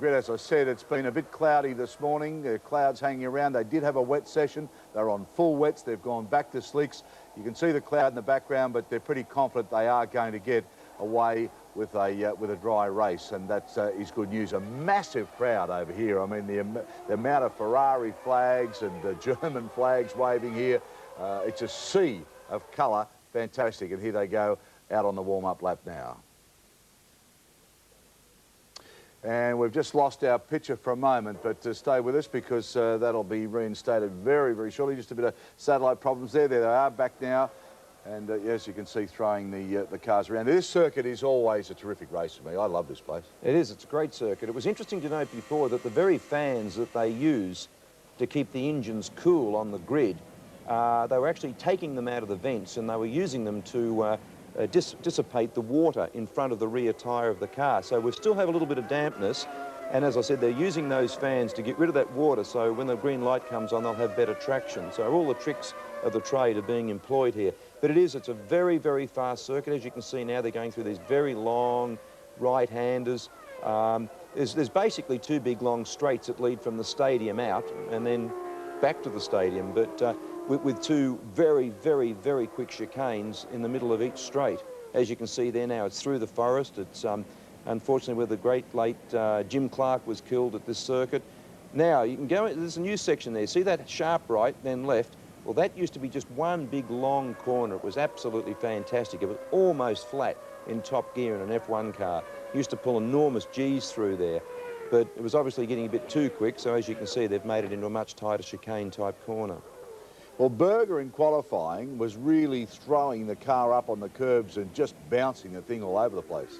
grid. As I said, it's been a bit cloudy this morning. There are clouds hanging around. They did have a wet session. They're on full wets. They've gone back to slicks. You can see the cloud in the background, but they're pretty confident they are going to get away with a dry race, and that is good news. A massive crowd over here. I mean, the amount of Ferrari flags and German flags waving here. It's a sea of colour. Fantastic. And here they go out on the warm-up lap now. And we've just lost our picture for a moment, but stay with us because that'll be reinstated very, very shortly. Just a bit of satellite problems there. There they are, back now. And as you can see, throwing the cars around. This circuit is always a terrific race for me. I love this place. It is. It's a great circuit. It was interesting to note before that the very fans that they use to keep the engines cool on the grid, they were actually taking them out of the vents and they were using them to dissipate the water in front of the rear tyre of the car. So we still have a little bit of dampness, and as I said, they're using those fans to get rid of that water, so when the green light comes on, they'll have better traction. So all the tricks of the trade are being employed here. But it's a very, very fast circuit. As you can see now, they're going through these very long right-handers. There's basically two big long straights that lead from the stadium out and then back to the stadium, but with two very, very, very quick chicanes in the middle of each straight. As you can see there now, it's through the forest. It's unfortunately where the great late Jim Clark was killed at this circuit. Now, you can go, there's a new section there. See that sharp right, then left? Well, that used to be just one big long corner. It was absolutely fantastic. It was almost flat in top gear in an F1 car. It used to pull enormous G's through there, but it was obviously getting a bit too quick, so as you can see, they've made it into a much tighter chicane-type corner. Well, Berger in qualifying was really throwing the car up on the curbs and just bouncing the thing all over the place.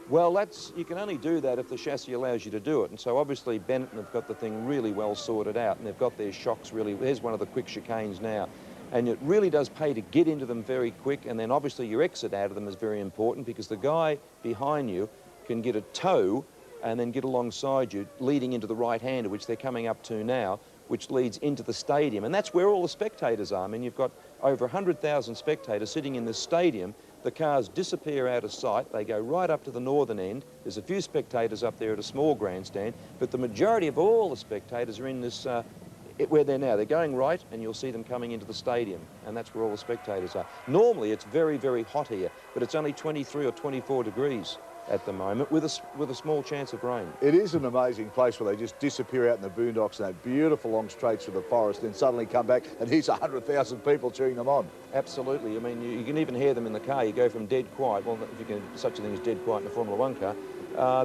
Well, you can only do that if the chassis allows you to do it. And so obviously Benetton have got the thing really well sorted out, and they've got their shocks really. There's one of the quick chicanes now. And it really does pay to get into them very quick, and then obviously your exit out of them is very important because the guy behind you can get a tow and then get alongside you, leading into the right-hander, which they're coming up to now, which leads into the stadium. And that's where all the spectators are. I mean, you've got over 100,000 spectators sitting in this stadium. The cars disappear out of sight. They go right up to the northern end. There's a few spectators up there at a small grandstand, but the majority of all the spectators are in this, where they're now. They're going right, and you'll see them coming into the stadium, and that's where all the spectators are. Normally, it's very, very hot here, but it's only 23 or 24 degrees at the moment, with a small chance of rain. It is an amazing place where they just disappear out in the boondocks and that beautiful long straights through the forest, then suddenly come back and here's 100,000 people cheering them on. Absolutely. I mean, you can even hear them in the car. You go from dead quiet, well, if you can, such a thing as dead quiet in a Formula One car,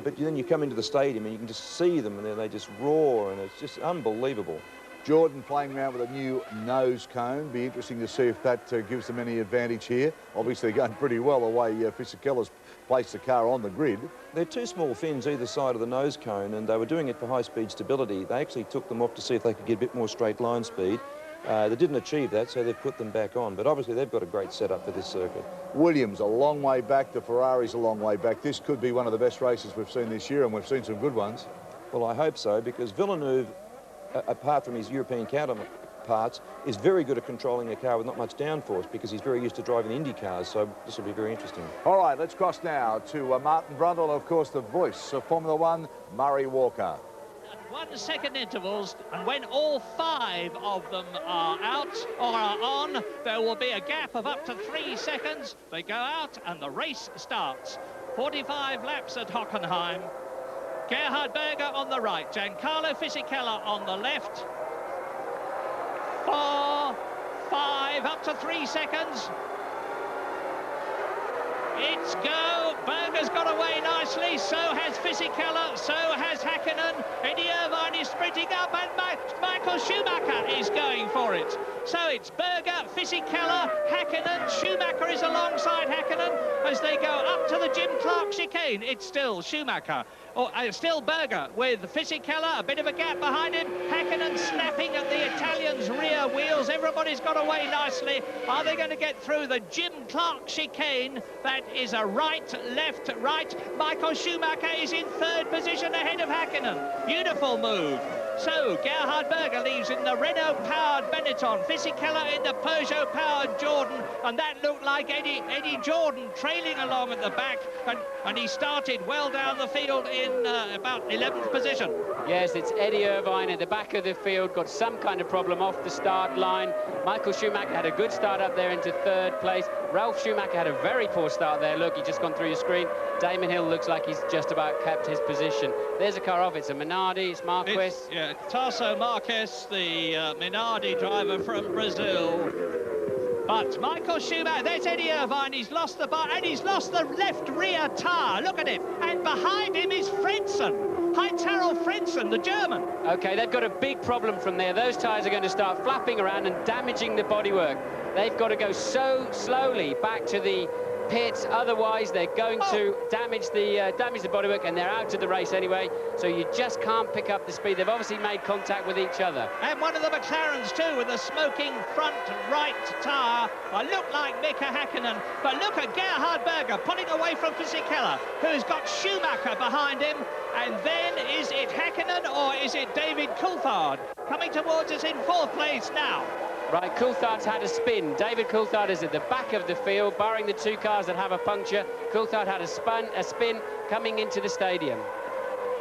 but then you come into the stadium and you can just see them and then they just roar, and it's just unbelievable. Jordan playing around with a new nose cone. Be interesting to see if that gives them any advantage here. Obviously going pretty well the way Fisichella's placed the car on the grid. They're two small fins either side of the nose cone, and they were doing it for high-speed stability. They actually took them off to see if they could get a bit more straight line speed. They didn't achieve that, so they've put them back on. But obviously they've got a great setup for this circuit. Williams a long way back, the Ferrari's a long way back. This could be one of the best races we've seen this year, and we've seen some good ones. Well, I hope so, because Villeneuve, apart from his European counterparts, is very good at controlling a car with not much downforce because he's very used to driving Indy cars, so this will be very interesting. All right, let's cross now to Martin Brundle, of course, the voice of Formula One, Murray Walker. At 1 second intervals, and when all 5 of them are out or are on, there will be a gap of up to 3 seconds. They go out and the race starts. 45 laps at Hockenheim. Gerhard Berger on the right, Giancarlo Fisichella on the left. 4, 5, up to 3 seconds. It's go. Berger's got away nicely, so has Fisichella, so has Hakkinen. Eddie Irvine is sprinting up, and Michael Schumacher is going for it. So it's Berger, Fisichella, Hakkinen. Schumacher is alongside Hakkinen as they go up to the Jim Clark chicane. It's still Schumacher, or still Berger with Fisichella, a bit of a gap behind him. Hakkinen snapping at the Italian's rear wheels. Everybody's got away nicely. Are they going to get through the Jim Clark chicane? That is a right, left, right. Michael Schumacher is in 3rd position ahead of Hakkinen. Beautiful move. So Gerhard Berger leaves in the Renault-powered Benetton, Fisichella in the Peugeot-powered Jordan, and that looked like Eddie Jordan trailing along at the back, and he started well down the field in about 11th position. Yes, it's Eddie Irvine at the back of the field, got some kind of problem off the start line. Michael Schumacher had a good start up there into 3rd place. Ralf Schumacher had a very poor start there. Look, he's just gone through your screen. Damon Hill looks like he's just about kept his position. There's a car off. It's a Minardi. It's Marquez. Yeah, Tarso Marquez, the Minardi driver from Brazil. But Michael Schumacher, there's Eddie Irvine. He's lost the bar, and he's lost the left rear tyre. Look at him. And behind him is Frentzen. Heinz-Harald Frentzen, the German. OK, they've got a big problem from there. Those tyres are going to start flapping around and damaging the bodywork. They've got to go so slowly back to the pits, otherwise they're going to damage the bodywork, and they're out of the race anyway, so you just can't pick up the speed. They've obviously made contact with each other. And one of the McLarens too, with a smoking front right tyre. I look like Mika Hakkinen, but look at Gerhard Berger pulling away from Fisichella, who's got Schumacher behind him. And then is it Hakkinen or is it David Coulthard coming towards us in 4th place now? Right, Coulthard's had a spin. David Coulthard is at the back of the field, barring the 2 cars that have a puncture. Coulthard had a spin coming into the stadium.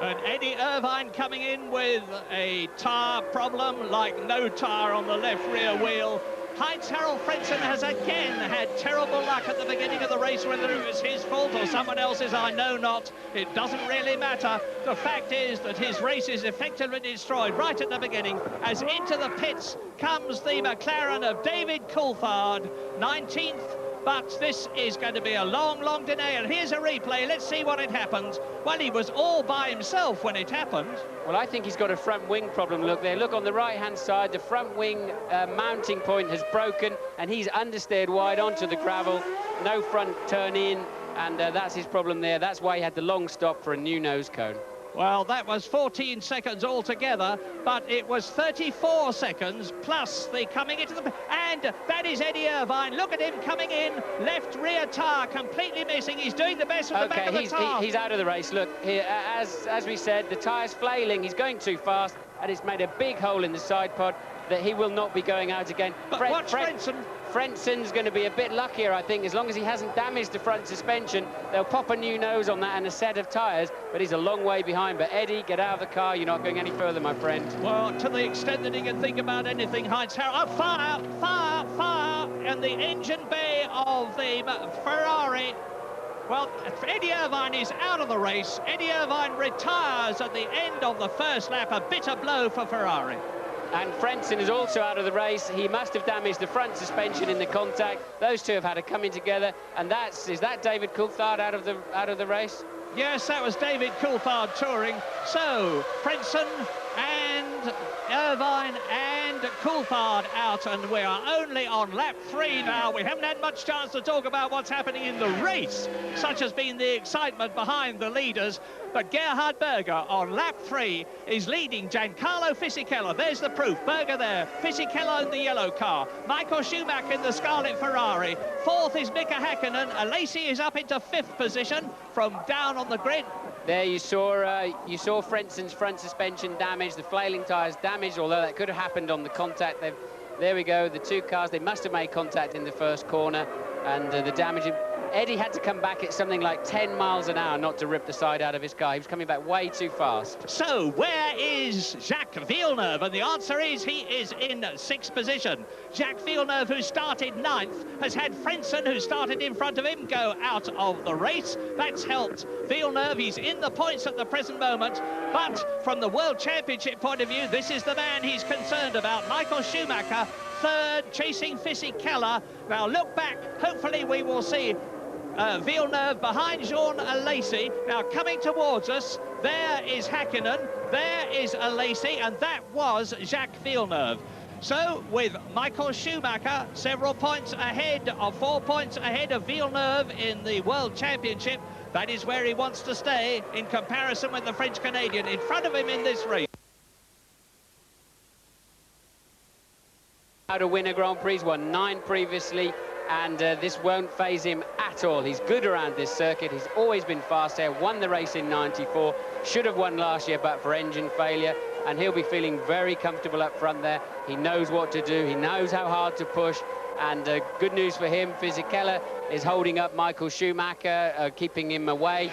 And Eddie Irvine coming in with a tyre problem, like no tyre on the left rear wheel. Heinz-Harald Frentzen has again had terrible luck at the beginning of the race. Whether it was his fault or someone else's, I know not. It doesn't really matter. The fact is that his race is effectively destroyed right at the beginning, as into the pits comes the McLaren of David Coulthard, 19th. But this is going to be a long, long delay. And here's a replay. Let's see what it happened. Well, he was all by himself when it happened. Well, I think he's got a front wing problem. Look there. Look on the right-hand side. The front wing mounting point has broken, and he's understeered wide onto the gravel. No front turn in, and that's his problem there. That's why he had the long stop for a new nose cone. Well, that was 14 seconds altogether, but it was 34 seconds plus the coming into the... And that is Eddie Irvine. Look at him coming in. Left rear tyre completely missing. He's doing the best with the back of the tyre. He's out of the race. Look, here, as we said, the tyre's flailing. He's going too fast, and it's made a big hole in the side pod that he will not be going out again. But watch Frentzen. Frentzen's going to be a bit luckier, I think. As long as he hasn't damaged the front suspension, they'll pop a new nose on that and a set of tyres, but he's a long way behind. But Eddie, get out of the car. You're not going any further, my friend. Well, to the extent that he can think about anything, Heinz-Harald, fire, and the engine bay of the Ferrari. Well, Eddie Irvine is out of the race. Eddie Irvine retires at the end of the 1st lap, a bitter blow for Ferrari. And Frentzen is also out of the race. He must have damaged the front suspension in the contact. Those two have had a coming together, and is that David Coulthard out of the race? Yes, that was David Coulthard touring. So Frentzen and Irvine and Coulthard out, and we are only on lap 3 now. We haven't had much chance to talk about what's happening in the race. Such has been the excitement behind the leaders. But Gerhard Berger on lap 3 is leading Giancarlo Fisichella. There's the proof. Berger there. Fisichella in the yellow car. Michael Schumacher in the scarlet Ferrari. 4th is Mika Hakkinen. Alesi is up into 5th position from down on the grid. There you saw Frentzen's front suspension damaged, the flailing tyres damaged, although that could have happened on the contact. There we go, the 2 cars, they must have made contact in the 1st corner, and the damage... Eddie had to come back at something like 10 miles an hour not to rip the side out of his car. He was coming back way too fast. So where is Jacques Villeneuve? And the answer is he is in 6th position. Jacques Villeneuve, who started 9th, has had Frentzen, who started in front of him, go out of the race. That's helped Villeneuve. He's in the points at the present moment. But from the World Championship point of view, this is the man he's concerned about. Michael Schumacher, 3rd, chasing Fisichella. Now look back. Hopefully we will see Villeneuve behind Jean Alesi. Now coming towards us, there is Hakkinen, there is Alesi, and that was Jacques Villeneuve. So with Michael Schumacher several points ahead, of 4 points ahead of Villeneuve in the World Championship, that is where he wants to stay in comparison with the French Canadian in front of him in this race. How to win a Grand Prix, won 9 previously, and this won't faze him at all. He's good around this circuit. He's always been fast here, won the race in '94, should have won last year but for engine failure. and he'll be feeling very comfortable up front there. He knows what to do, he knows how hard to push, and good news for him, Fisichella is holding up Michael Schumacher, keeping him away.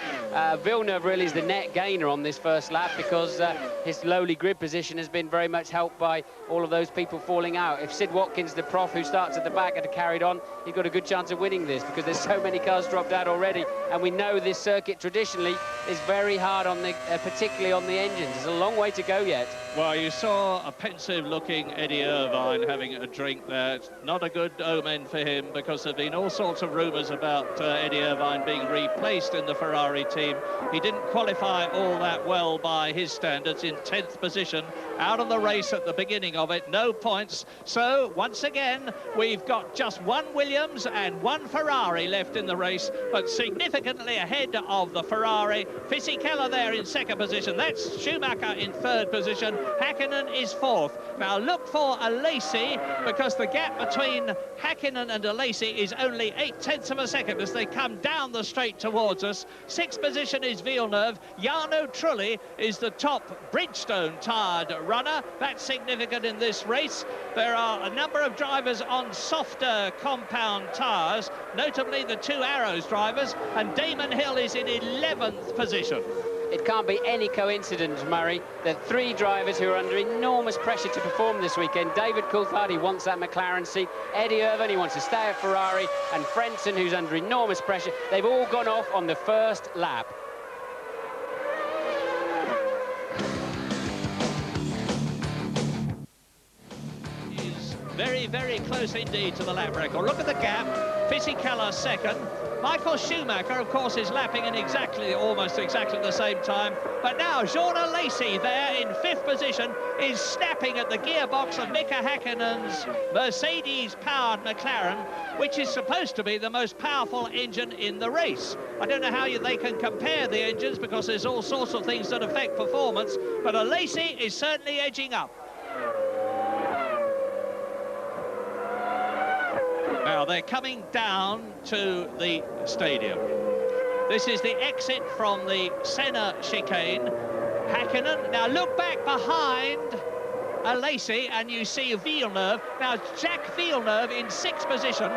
Villeneuve really is the net gainer on this first lap because his lowly grid position has been very much helped by all of those people falling out. If Sid Watkins, the prof, who starts at the back, had carried on, he's got a good chance of winning this because there's so many cars dropped out already, and we know this circuit traditionally is very hard on the, particularly on the engines. There's a long way to go yet. Well, you saw a pensive-looking Eddie Irvine having a drink there. It's not a good omen for him because there have been all sorts of rumours about Eddie Irvine being replaced in the Ferrari team. He didn't qualify all that well by his standards, in 10th position, out of the race at the beginning of it, no points. So, once again, we've got just one Williams and one Ferrari left in the race, but significantly ahead of the Ferrari. Fisichella there in 2nd position. That's Schumacher in 3rd position. Hakkinen is 4th. Now look for a Lacey, because the gap between Hakkinen and a Lacey is only 0.8 of a second as they come down the straight towards us. 6th position is Villeneuve. Jarno Trulli is the top Bridgestone-tired runner. That's significant in this race. There are a number of drivers on softer compound tyres, notably the 2 Arrows drivers, and Damon Hill is in 11th position. It can't be any coincidence, Murray, that 3 drivers who are under enormous pressure to perform this weekend. David Coulthard, he wants that McLaren seat. Eddie Irvine, he wants to stay at Ferrari. And Frentzen, who's under enormous pressure. They've all gone off on the first lap. He's very, very close indeed to the lap record. Look at the gap. Fisichella 2nd. Michael Schumacher, of course, is lapping in almost exactly the same time. But now, Jean Lacey there in 5th position is snapping at the gearbox of Mika Hakkinen's Mercedes-powered McLaren, which is supposed to be the most powerful engine in the race. I don't know how they can compare the engines because there's all sorts of things that affect performance, but Lacey is certainly edging up. Now they're coming down to the stadium. This is the exit from the Senna chicane. Hakkinen, now look back behind Lacey and you see Villeneuve. Now Jacques Villeneuve in 6th position,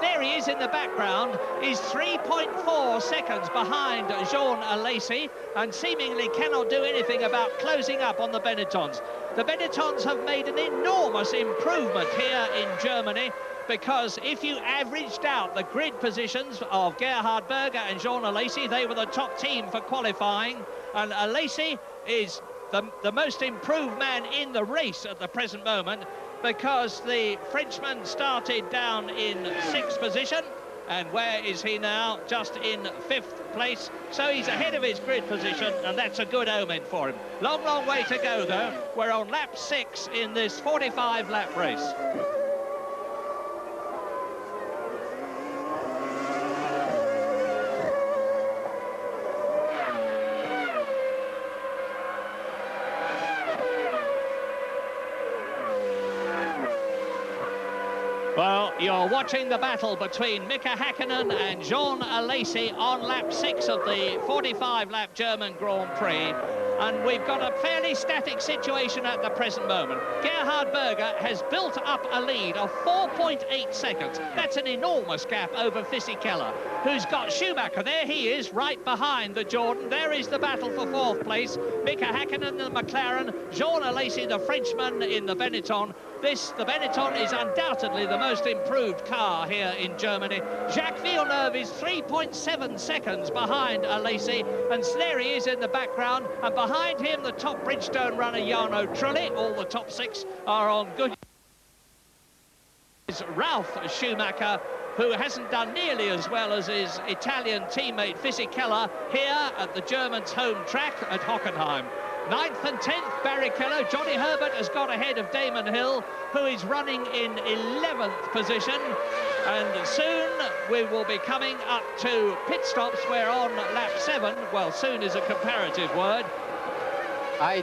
there he is in the background, is 3.4 seconds behind Jean Lacey and seemingly cannot do anything about closing up on the Benettons. The Benettons have made an enormous improvement here in Germany, because if you averaged out the grid positions of Gerhard, Berger and Jean Lacey, they were the top team for qualifying, and Lacey is the most improved man in the race at the present moment, because the Frenchman started down in 6th position, and where is he now? Just in 5th place, so he's ahead of his grid position, and that's a good omen for him. Long, long way to go though. We're on lap 6 in this 45-lap race. Well, you're watching the battle between Mika Hakkinen and Jean Lacey on lap 6 of the 45-lap German Grand Prix. And we've got a fairly static situation at the present moment. Gerhard Berger has built up a lead of 4.8 seconds. That's an enormous gap over Fisichella, who's got Schumacher. There he is, right behind the Jordan. There is the battle for 4th place. Mika Hakkinen, the McLaren, Jean Lacey, the Frenchman in the Benetton. The Benetton is undoubtedly the most improved car here in Germany. Jacques Villeneuve is 3.7 seconds behind Lacey, and there he is in the background, and behind him the top Bridgestone runner Jarno Trulli. All the top 6 are on good. Is Ralf Schumacher, who hasn't done nearly as well as his Italian teammate Fisichella here at the Germans' home track at Hockenheim. 9th and 10th, Barrichello. Johnny Herbert has got ahead of Damon Hill, who is running in 11th position. And soon we will be coming up to pit stops. We're on lap 7. Well, soon is a comparative word. I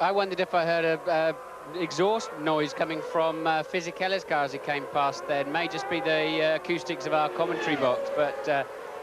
wondered if I heard a exhaust noise coming from Fisichella's car as he came past there. It may just be the acoustics of our commentary box, but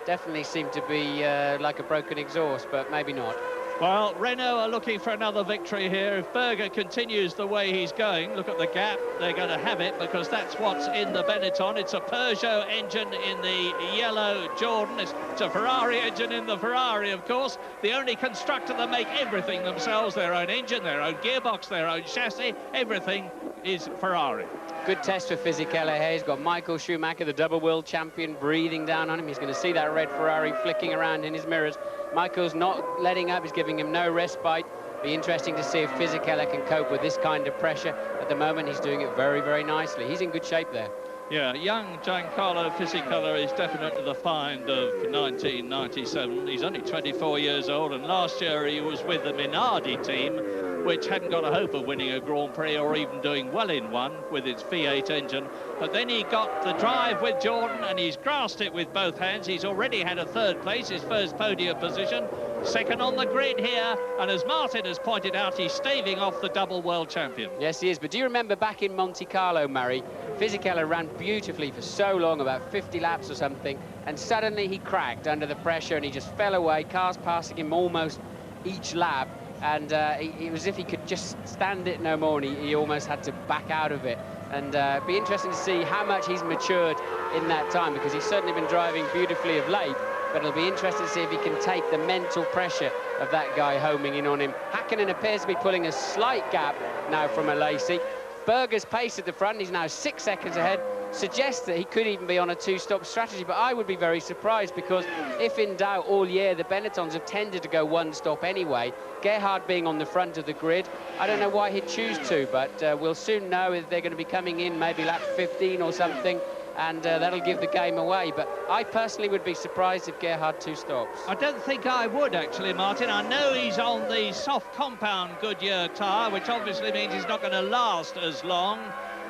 definitely seemed to be like a broken exhaust, but maybe not. Well, Renault are looking for another victory here. If Berger continues the way he's going, look at the gap, they're going to have it, because that's what's in the Benetton. It's a Peugeot engine in the yellow Jordan. It's a Ferrari engine in the Ferrari, of course. The only constructor that make everything themselves, their own engine, their own gearbox, their own chassis, everything is Ferrari. Good test for Fisichella here. He's got Michael Schumacher, the double world champion, breathing down on him. He's going to see that red Ferrari flicking around in his mirrors. Michael's not letting up. He's giving him no respite. Be interesting to see if Fisichella can cope with this kind of pressure. At the moment, he's doing it very, very nicely. He's in good shape there. Yeah, young Giancarlo Fisichella is definitely the find of 1997. He's only 24 years old, and last year he was with the Minardi team, which hadn't got a hope of winning a Grand Prix or even doing well in one with its V8 engine. But then he got the drive with Jordan, and he's grasped it with both hands. He's already had a third place, his first podium position, second on the grid here, and as Martin has pointed out, he's staving off the double world champion. Yes, he is. But do you remember back in Monte Carlo, Murray, Fisichella ran beautifully for so long, about 50 laps or something, and suddenly he cracked under the pressure and he just fell away, cars passing him almost each lap, and it was as if he could just stand it no more, and he almost had to back out of it. And it'd be interesting to see how much he's matured in that time, because he's certainly been driving beautifully of late, but it'll be interesting to see if he can take the mental pressure of that guy homing in on him. Hakkinen appears to be pulling a slight gap now from Alesi. Berger's pace at the front, he's now 6 seconds ahead, suggests that he could even be on a two-stop strategy, but I would be very surprised, because if in doubt all year, the Benettons have tended to go one stop anyway. Gerhard being on the front of the grid, I don't know why he'd choose to, but we'll soon know if they're going to be coming in maybe lap 15 or something, and that'll give the game away. But I personally would be surprised if Gerhard two stops. I don't think I would, actually, Martin. I know he's on the soft compound Goodyear tyre, which obviously means he's not going to last as long.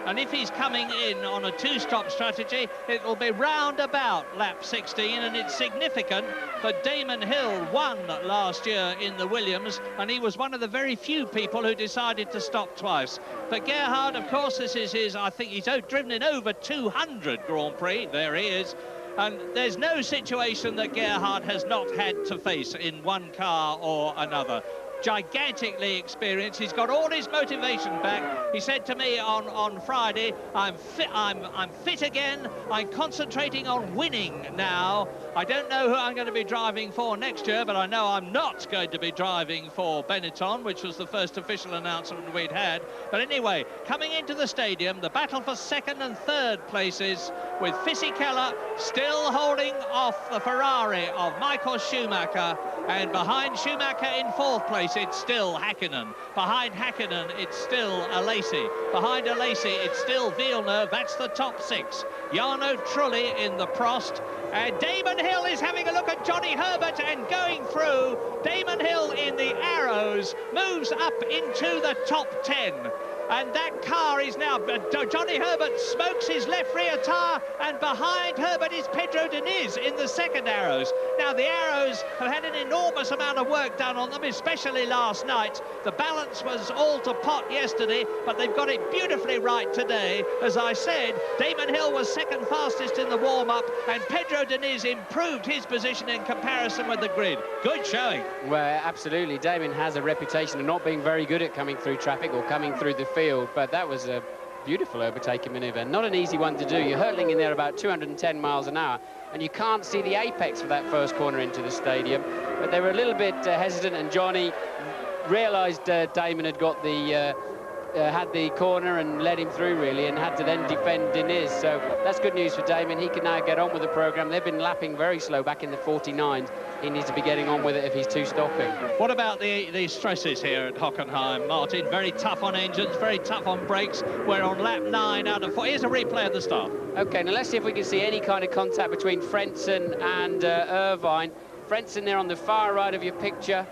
And if he's coming in on a two-stop strategy, it will be round about lap 16, and it's significant that Damon Hill won last year in the Williams, and he was one of the very few people who decided to stop twice. But Gerhard, of course, this is his, I think he's driven in over 200 Grand Prix. There he is. And there's no situation that Gerhard has not had to face in one car or another. Gigantically experienced. He's got all his motivation back. He said to me on Friday, I'm fit again. I'm concentrating on winning now. I don't know who I'm going to be driving for next year, but I know I'm not going to be driving for Benetton, which was the first official announcement we'd had. But anyway, coming into the stadium, the battle for second and third places, with Fisichella still holding off the Ferrari of Michael Schumacher, and behind Schumacher in fourth place, it's still Hakkinen. Behind Hakkinen, it's still Alesi. Behind Alesi, it's still Villeneuve. That's the top six. Jarno Trulli in the Prost. And Damon Hill is having a look at Johnny Herbert and going through. Damon Hill in the arrows moves up into the top 10. And that car is now, Johnny Herbert smokes his left rear tyre, and behind Herbert is Pedro Diniz in the second arrows. Now, the arrows have had an enormous amount of work done on them, especially last night. The balance was all to pot yesterday, but they've got it beautifully right today. As I said, Damon Hill was second fastest in the warm-up, and Pedro Diniz improved his position in comparison with the grid. Good showing. Well, absolutely. Damon has a reputation of not being very good at coming through traffic or coming through the field, but that was a beautiful overtaking manoeuvre. Not an easy one to do. You're hurtling in there about 210 miles an hour, and you can't see the apex for that first corner into the stadium. But they were a little bit hesitant, and Johnny realised Damon had got the had the corner and led him through, really, and had to then defend Diniz. So that's good news for Damon. He can now get on with the programme. They've been lapping very slow back in the 49s. He needs to be getting on with it if he's two stopping. What about the stresses here at Hockenheim, Martin? Very tough on engines, very tough on brakes. We're on lap 9 out of 4. Here's a replay of the start. OK, now let's see if we can see any kind of contact between Frentzen and Irvine. Frentzen there on the far right of your picture.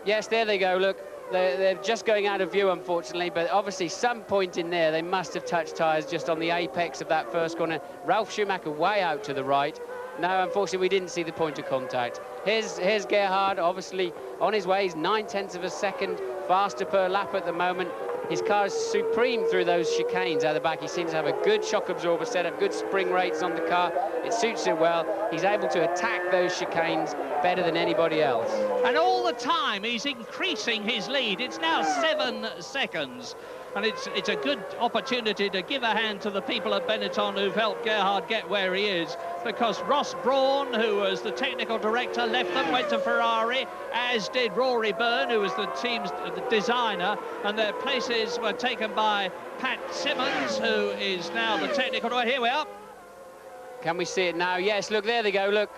Yes, there they go, look. They're just going out of view, unfortunately, but obviously some point in there they must have touched tyres just on the apex of that first corner. Ralf Schumacher way out to the right. No, unfortunately, we didn't see the point of contact. Here's Gerhard, obviously on his way. He's 9/10 of a second faster per lap at the moment. His car's supreme through those chicanes out the back. He seems to have a good shock absorber setup, good spring rates on the car. It suits it well. He's able to attack those chicanes better than anybody else. And all the time, he's increasing his lead. It's now 7 seconds. And it's a good opportunity to give a hand to the people at Benetton who've helped Gerhard get where he is, because Ross Brawn, who was the technical director, left them, went to Ferrari, as did Rory Byrne, who was the team's designer, and their places were taken by Pat Simmons, who is now the technical director. Here we are. Can we see it now? Yes, look, there they go, look.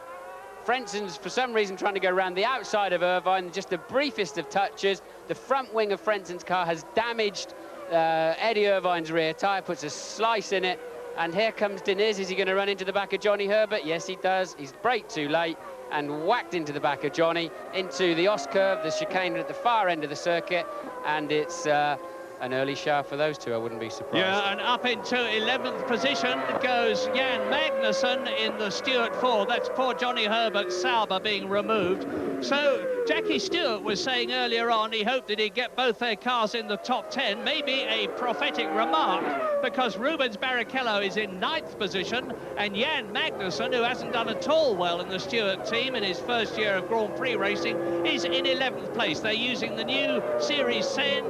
Frentzen's, for some reason, trying to go around the outside of Irvine, just the briefest of touches. The front wing of Frentzen's car has damaged Eddie Irvine's rear tyre, puts a slice in it, and here comes Diniz. Is he going to run into the back of Johnny Herbert? Yes, he does. He's braked too late and whacked into the back of Johnny, into the S-curve, the chicane at the far end of the circuit, and it's an early shower for those two. I wouldn't be surprised. Yeah, and up into 11th position goes Jan Magnussen in the Stewart Ford. That's poor Johnny Herbert Sauber being removed. So Jackie Stewart was saying earlier on he hoped that he'd get both their cars in the top 10. Maybe a prophetic remark, because Rubens Barrichello is in 9th position, and Jan Magnussen, who hasn't done at all well in the Stewart team in his first year of Grand Prix racing, is in 11th place. They're using the new Series 7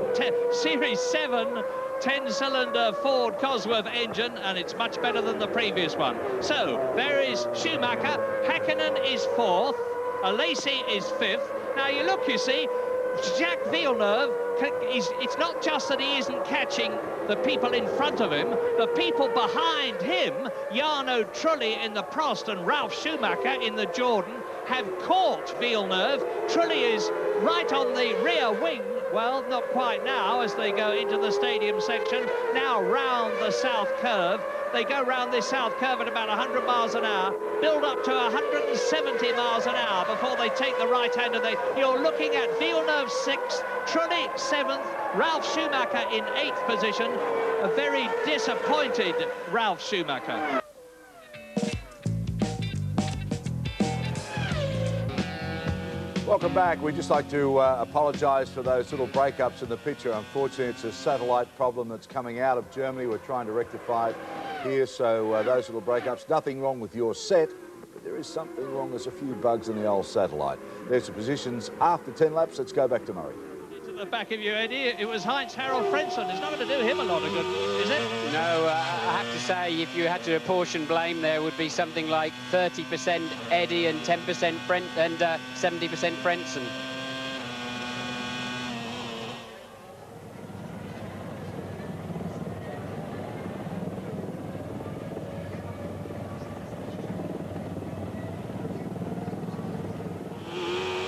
10-cylinder Ford Cosworth engine, and it's much better than the previous one. So there is Schumacher. Hakkinen is 4th. Alesi is 5th. Now you look, you see, Jacques Villeneuve, it's not just that he isn't catching the people in front of him, the people behind him, Jarno Trulli in the Prost and Ralf Schumacher in the Jordan, have caught Villeneuve. Trulli is right on the rear wing. Well, not quite now, as they go into the stadium section, now round the south curve. They go round this south curve at about 100 miles an hour, build up to 170 miles an hour before they take the right-hander. You're looking at Villeneuve 6th, Trulli 7th, Ralf Schumacher in 8th position. A very disappointed Ralf Schumacher. Welcome back. We'd just like to apologise for those little breakups in the picture. Unfortunately, it's a satellite problem that's coming out of Germany. We're trying to rectify it here, so those little breakups. Nothing wrong with your set, but there is something wrong. There's a few bugs in the old satellite. There's the positions after 10 laps. Let's go back to Murray. Into the back of you, Eddie, it was Heinz-Harald Frentzen. It's not going to do him a lot of good, is it? No, I have to say, if you had to apportion blame, there would be something like 30% Eddie and 10% Frent and 70% Frentzen.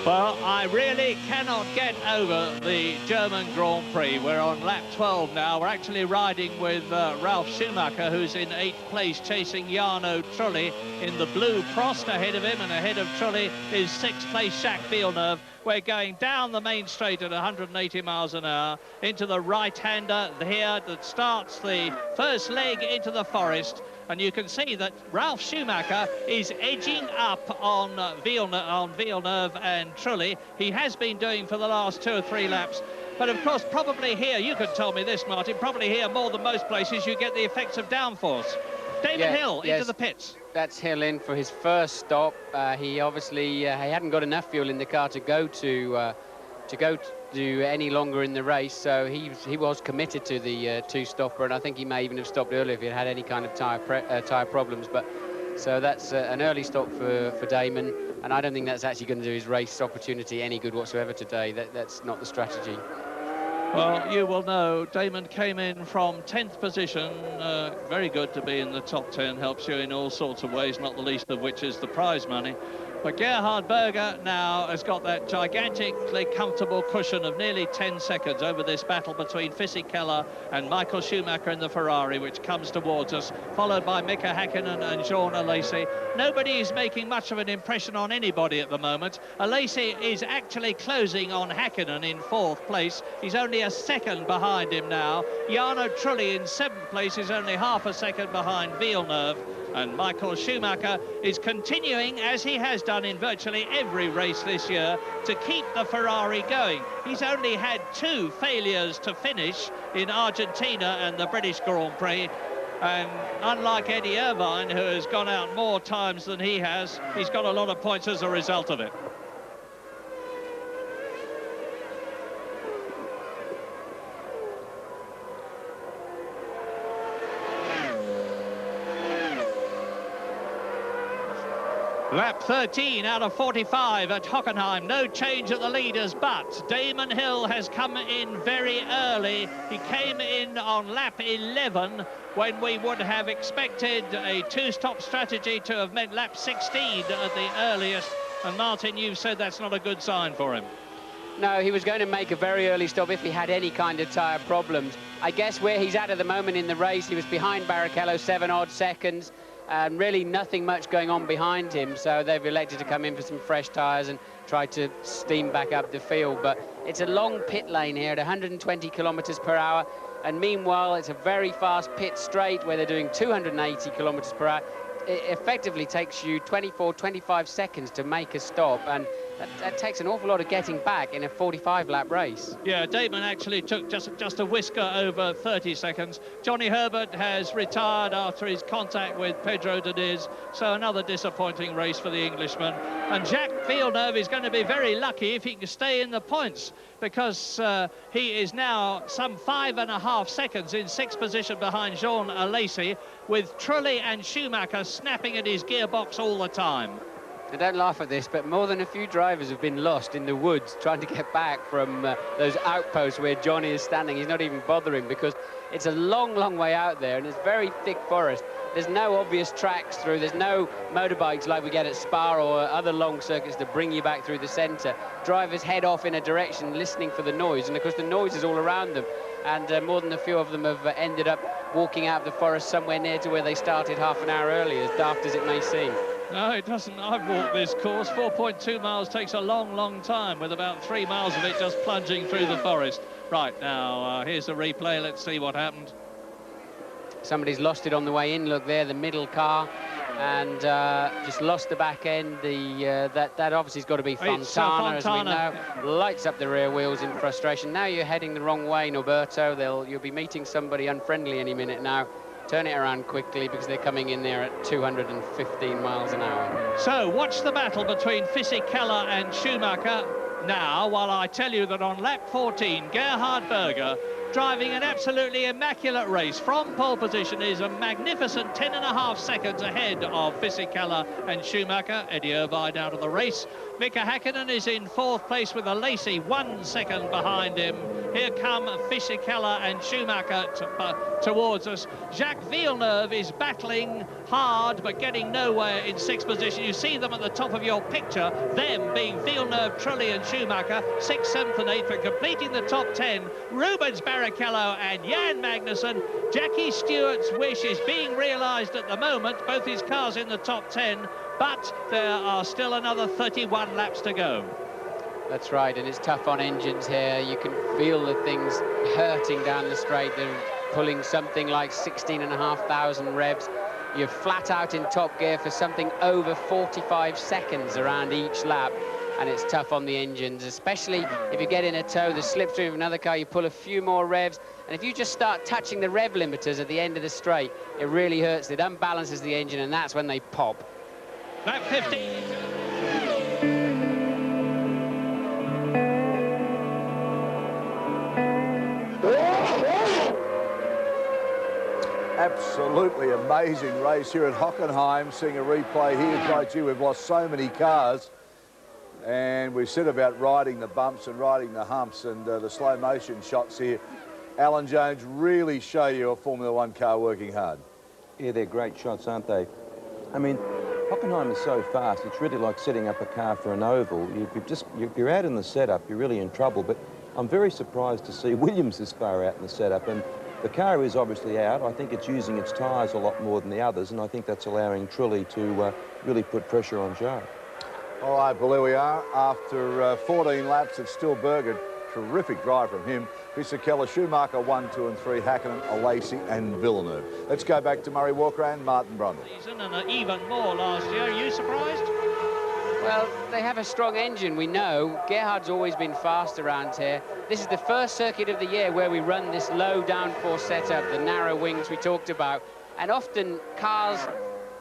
Well, I really cannot get over the German Grand Prix. We're on lap 12 now. We're actually riding with Ralf Schumacher, who's in 8th place, chasing Jarno Trulli in the blue Prost ahead of him, and ahead of Trulli is 6th place Jacques Villeneuve. We're going down the main straight at 180 miles an hour into the right-hander here that starts the first leg into the forest. And you can see that Ralf Schumacher is edging up on Villeneuve and Trulli. He has been doing for the last 2 or 3 laps. But of course, probably here, you could tell me this, Martin, probably here more than most places, you get the effects of downforce. Damon Hill into the pits. That's Hill in for his first stop. He obviously he hadn't got enough fuel in the car to go any longer in the race, so he was committed to the 2-stopper, and I think he may even have stopped earlier if he had any kind of tyre problems. But so that's an early stop for Damon, and I don't think that's actually going to do his race opportunity any good whatsoever today. That's not the strategy. Well, you will know, Damon came in from 10th position. Very good to be in the top 10, helps you in all sorts of ways, not the least of which is the prize money. But Gerhard Berger now has got that gigantically comfortable cushion of nearly 10 seconds over this battle between Fisichella and Michael Schumacher in the Ferrari, which comes towards us, followed by Mika Hakkinen and Jean Alesi. Nobody is making much of an impression on anybody at the moment. Alesi is actually closing on Hakkinen in 4th place. He's only a second behind him now. Jarno Trulli in 7th place is only half a second behind Villeneuve. And Michael Schumacher is continuing, as he has done in virtually every race this year, to keep the Ferrari going. He's only had 2 failures to finish in Argentina and the British Grand Prix. And unlike Eddie Irvine, who has gone out more times than he has, he's got a lot of points as a result of it. Lap 13 out of 45 at Hockenheim. No change at the leaders, but Damon Hill has come in very early. He came in on lap 11 when we would have expected a 2-stop strategy to have meant lap 16 at the earliest. And Martin, you've said that's not a good sign for him. No, he was going to make a very early stop if he had any kind of tyre problems. I guess where he's at the moment in the race, he was behind Barrichello 7 odd seconds. And really nothing much going on behind him, so they've elected to come in for some fresh tyres and try to steam back up the field. But it's a long pit lane here at 120 kilometres per hour, and meanwhile it's a very fast pit straight where they're doing 280 kilometres per hour. It effectively takes you 24, 25 seconds to make a stop, and that takes an awful lot of getting back in a 45-lap race. Yeah, Damon actually took just a whisker over 30 seconds. Johnny Herbert has retired after his contact with Pedro Diniz, so another disappointing race for the Englishman. And Jacques Villeneuve is going to be very lucky if he can stay in the points, because he is now some 5.5 seconds in 6th position behind Jean Alesi, with Trulli and Schumacher snapping at his gearbox all the time. I don't laugh at this, but more than a few drivers have been lost in the woods trying to get back from those outposts where Johnny is standing. He's not even bothering because it's a long, long way out there and it's very thick forest. There's no obvious tracks through. There's no motorbikes like we get at Spa or other long circuits to bring you back through the centre. Drivers head off in a direction listening for the noise, and of course the noise is all around them. And more than a few of them have ended up walking out of the forest somewhere near to where they started half an hour earlier, as daft as it may seem. No, it doesn't. I've walked this course. 4.2 miles takes a long, long time, with about 3 miles of it just plunging through the forest. Right, now, here's the replay. Let's see what happened. Somebody's lost it on the way in. Look there, the middle car, and just lost the back end. That obviously has got to be Fontana, as we know. Lights up the rear wheels in frustration. Now you're heading the wrong way, Norberto. You'll be meeting somebody unfriendly any minute now. Turn it around quickly because they're coming in there at 215 miles an hour. So watch the battle between Fisichella and Schumacher now, while I tell you that on lap 14, Gerhard Berger, driving an absolutely immaculate race from pole position, is a magnificent 10.5 seconds ahead of Fisichella and Schumacher. Eddie Irvine out of the race. Mika Hakkinen is in 4th place with a Lacey 1 second behind him. Here come Fisichella and Schumacher towards us. Jacques Villeneuve is battling hard but getting nowhere in 6th position. You see them at the top of your picture, them being Villeneuve, Trulli and Schumacher, 6th, 7th and 8th, and completing the top 10, Rubens Barrichello and Jan Magnussen. Jackie Stewart's wish is being realised at the moment, both his cars in the top 10, but there are still another 31 laps to go. That's right, and it's tough on engines here. You can feel the things hurting down the straight. They're pulling something like 16,500 revs. You're flat out in top gear for something over 45 seconds around each lap, and it's tough on the engines, especially if you get in a tow, the slipstream of another car, you pull a few more revs, and if you just start touching the rev limiters at the end of the straight, it really hurts. It unbalances the engine, and that's when they pop. Lap 15. Absolutely amazing race here at Hockenheim. Seeing a replay here, quite gee, we've lost so many cars, and we've said about riding the bumps and riding the humps, and the slow motion shots here, Alan Jones, really show you a Formula One car working hard. Yeah, they're great shots, aren't they? I mean, Hockenheim is so fast, it's really like setting up a car for an oval. If you're out in the setup, you're really in trouble, but I'm very surprised to see Williams this far out in the setup, and the car is obviously out. I think it's using its tyres a lot more than the others, and I think that's allowing Trulli to really put pressure on Jacques. All right, well, there we are. After 14 laps, it's still Berger. Terrific drive from him. Fisichella, Schumacher 1, 2 and 3, Hakkinen, Alesi and Villeneuve. Let's go back to Murray Walker and Martin Brundle. And even more last year. Are you surprised? Well, they have a strong engine, we know. Gerhard's always been fast around here. This is the first circuit of the year where we run this low downforce setup, the narrow wings we talked about. And often cars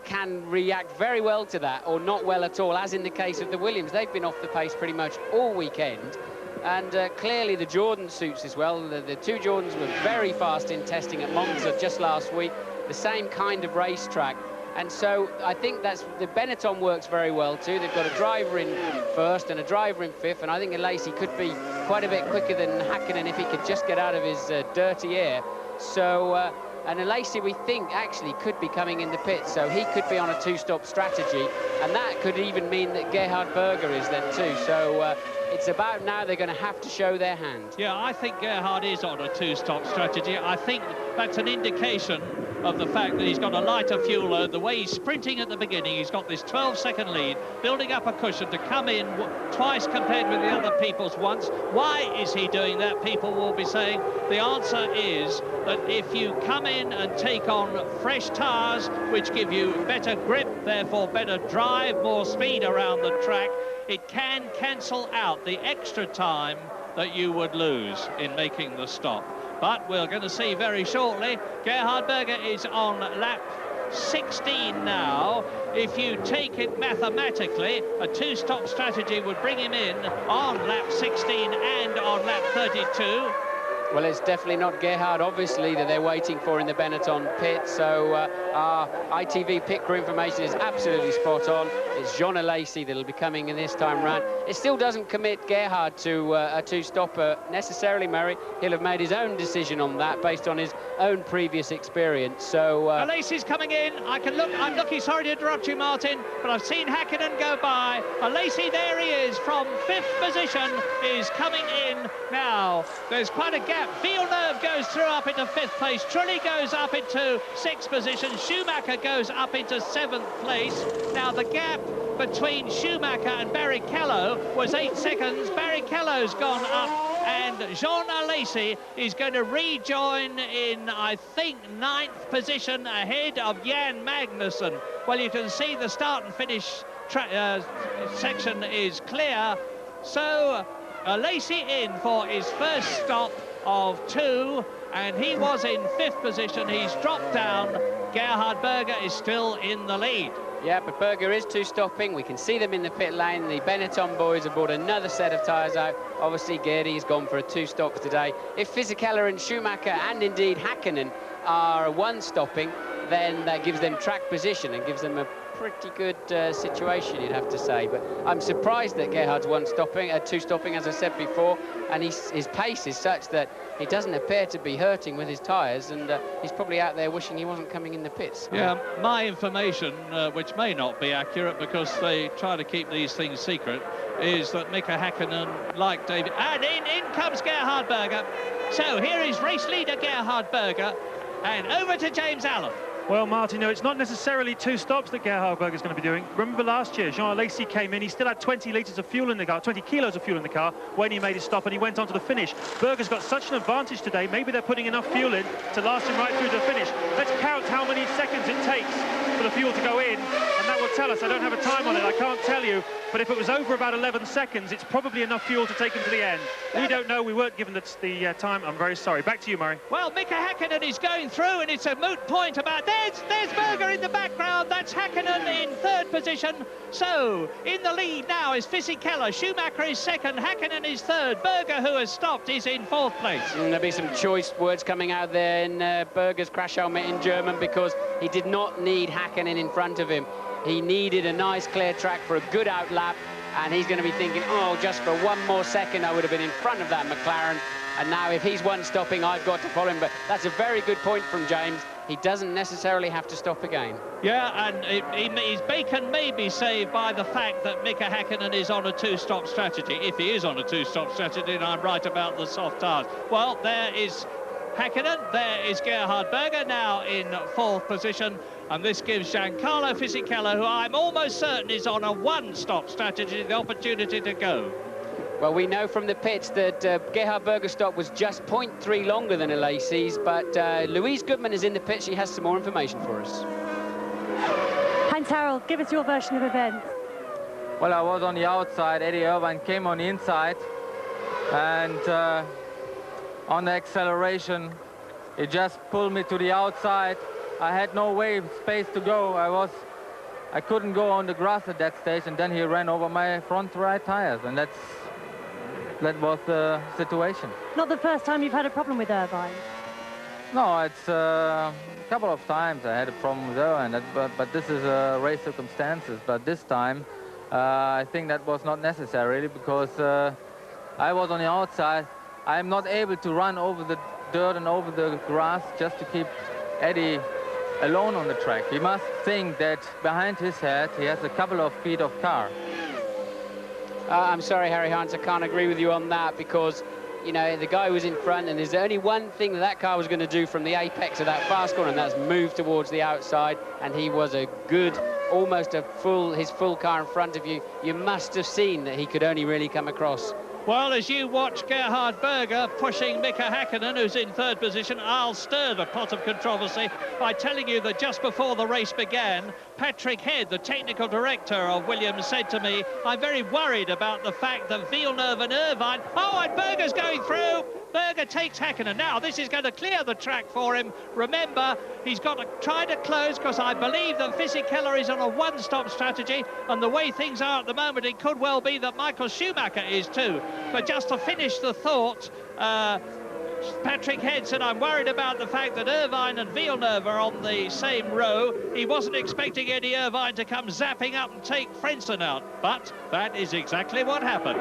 can react very well to that, or not well at all, as in the case of the Williams. They've been off the pace pretty much all weekend. And clearly the Jordan suits as well. The two Jordans were very fast in testing at Monza just last week, the same kind of racetrack. And so I think that's the Benetton works very well too. They've got a driver in first and a driver in fifth, and I think Alesi could be quite a bit quicker than Hakkinen if he could just get out of his dirty air. So and Alesi, we think, actually could be coming in the pits, so he could be on a two-stop strategy, and that could even mean that Gerhard Berger is then too. So it's about now they're going to have to show their hand. Yeah, I think Gerhard is on a two-stop strategy. I think that's an indication of the fact that he's got a lighter fuel load. The way he's sprinting at the beginning, he's got this 12-second lead, building up a cushion to come in twice compared with the other people's once. Why is he doing that? People will be saying the answer is that if you come in and take on fresh tyres, which give you better grip, therefore better drive, more speed around the track, it can cancel out the extra time that you would lose in making the stop. But we're going to see very shortly. Gerhard Berger is on lap 16 now. If you take it mathematically, a two-stop strategy would bring him in on lap 16 and on lap 32. Well, it's definitely not Gerhard, obviously, that they're waiting for in the Benetton pit. So our ITV pit crew information is absolutely spot on. It's Jean Alesi that'll be coming in this time round. It still doesn't commit Gerhard to a two-stopper necessarily, Murray. He'll have made his own decision on that based on his own previous experience. So Alesi's coming in. I'm looking, sorry to interrupt you, Martin, but I've seen Hakkinen go by. Alesi, there he is, from fifth position, is coming in now. There's quite a gap. Villeneuve goes through up into fifth place. Trulli goes up into sixth position. Schumacher goes up into seventh place. Now the gap between Schumacher and Barrichello was 8 seconds. Barrichello's gone up, and Jean Alesi is going to rejoin in, I think, 9th position ahead of Jan Magnussen. Well, you can see the start and finish section is clear. So Alesi in for his first stop of 2, and he was in 5th position. He's dropped down. Gerhard Berger is still in the lead. Yeah, but Berger is two-stopping. We can see them in the pit lane. The Benetton boys have brought another set of tyres out. Obviously, Gerhard's gone for a two-stops today. If Fisichella and Schumacher and indeed Hakkinen are one-stopping, then that gives them track position and gives them a pretty good situation, you'd have to say. But I'm surprised that Gerhard's two-stopping, as I said before, and his pace is such that he doesn't appear to be hurting with his tyres, and he's probably out there wishing he wasn't coming in the pits. Yeah, my information, which may not be accurate because they try to keep these things secret, is that Mika Hakkinen, like David, and in comes Gerhard Berger. So here is race leader Gerhard Berger, and over to James Allen. Well, Martin, no, it's not necessarily two stops that Gerhard Berger is going to be doing. Remember last year, Jean Alesi came in, he still had 20 litres of fuel in the car, 20 kilos of fuel in the car when he made his stop, and he went on to the finish. Berger's got such an advantage today, maybe they're putting enough fuel in to last him right through the finish. Let's count how many seconds it takes for the fuel to go in, and that will tell us. I don't have a time on it, I can't tell you, but if it was over about 11 seconds, it's probably enough fuel to take him to the end. We don't know, we weren't given the time, I'm very sorry. Back to you, Murray. Well, Mika Hakkinen is going through, and it's a moot point about... There's Berger in the background. That's Hakkinen in 3rd position. So, in the lead now is Fisichella. Schumacher is 2nd. Hakkinen is 3rd. Berger, who has stopped, is in 4th place. There'll be some choice words coming out there in Berger's crash helmet in German, because he did not need Hakkinen in front of him. He needed a nice clear track for a good out lap, and he's going to be thinking, oh, just for one more second I would have been in front of that McLaren, and now if he's one stopping, I've got to follow him. But that's a very good point from James. He doesn't necessarily have to stop again. Yeah, and his bacon may be saved by the fact that Mika Hakkinen is on a two-stop strategy. If he is on a two-stop strategy, and I'm right about the soft tyres. Well, there is Hakkinen, there is Gerhard Berger now in 4th position, and this gives Giancarlo Fisichella, who I'm almost certain is on a one-stop strategy, the opportunity to go. Well, we know from the pits that Gerhard Berger's stop was just 0.3 longer than Alesi's, but Louise Goodman is in the pit. She has some more information for us. Heinz-Harald, give us your version of events. Well, I was on the outside. Eddie Irvine came on the inside, and on the acceleration, it just pulled me to the outside. I had no space to go. I couldn't go on the grass at that stage, and then he ran over my front right tires, and that was the situation. Not the first time you've had a problem with Irvine. No, it's a couple of times I had a problem with Irvine, but this is race circumstances. But this time, I think that was not necessary because I was on the outside. I'm not able to run over the dirt and over the grass just to keep Eddie alone on the track. He must think that behind his head he has a couple of feet of car. I'm sorry, Harry Heinz, I can't agree with you on that because, you know, the guy was in front and there's only one thing that car was going to do from the apex of that fast corner, and that's move towards the outside, and he was a good, almost his full car in front of you. You must have seen that he could only really come across. Well, as you watch Gerhard Berger pushing Mika Hakkinen, who's in third position, I'll stir the pot of controversy by telling you that just before the race began, Patrick Head, the technical director of Williams, said to me, I'm very worried about the fact that Villeneuve and Irvine... Oh, and Berger's going through! Berger takes Hakkinen. Now, this is going to clear the track for him. Remember, he's got to try to close because I believe that Fisichella is on a one-stop strategy, and the way things are at the moment, it could well be that Michael Schumacher is too. But just to finish the thought, Patrick Head said, I'm worried about the fact that Irvine and Villeneuve are on the same row. He wasn't expecting Eddie Irvine to come zapping up and take Frentzen out, but that is exactly what happened.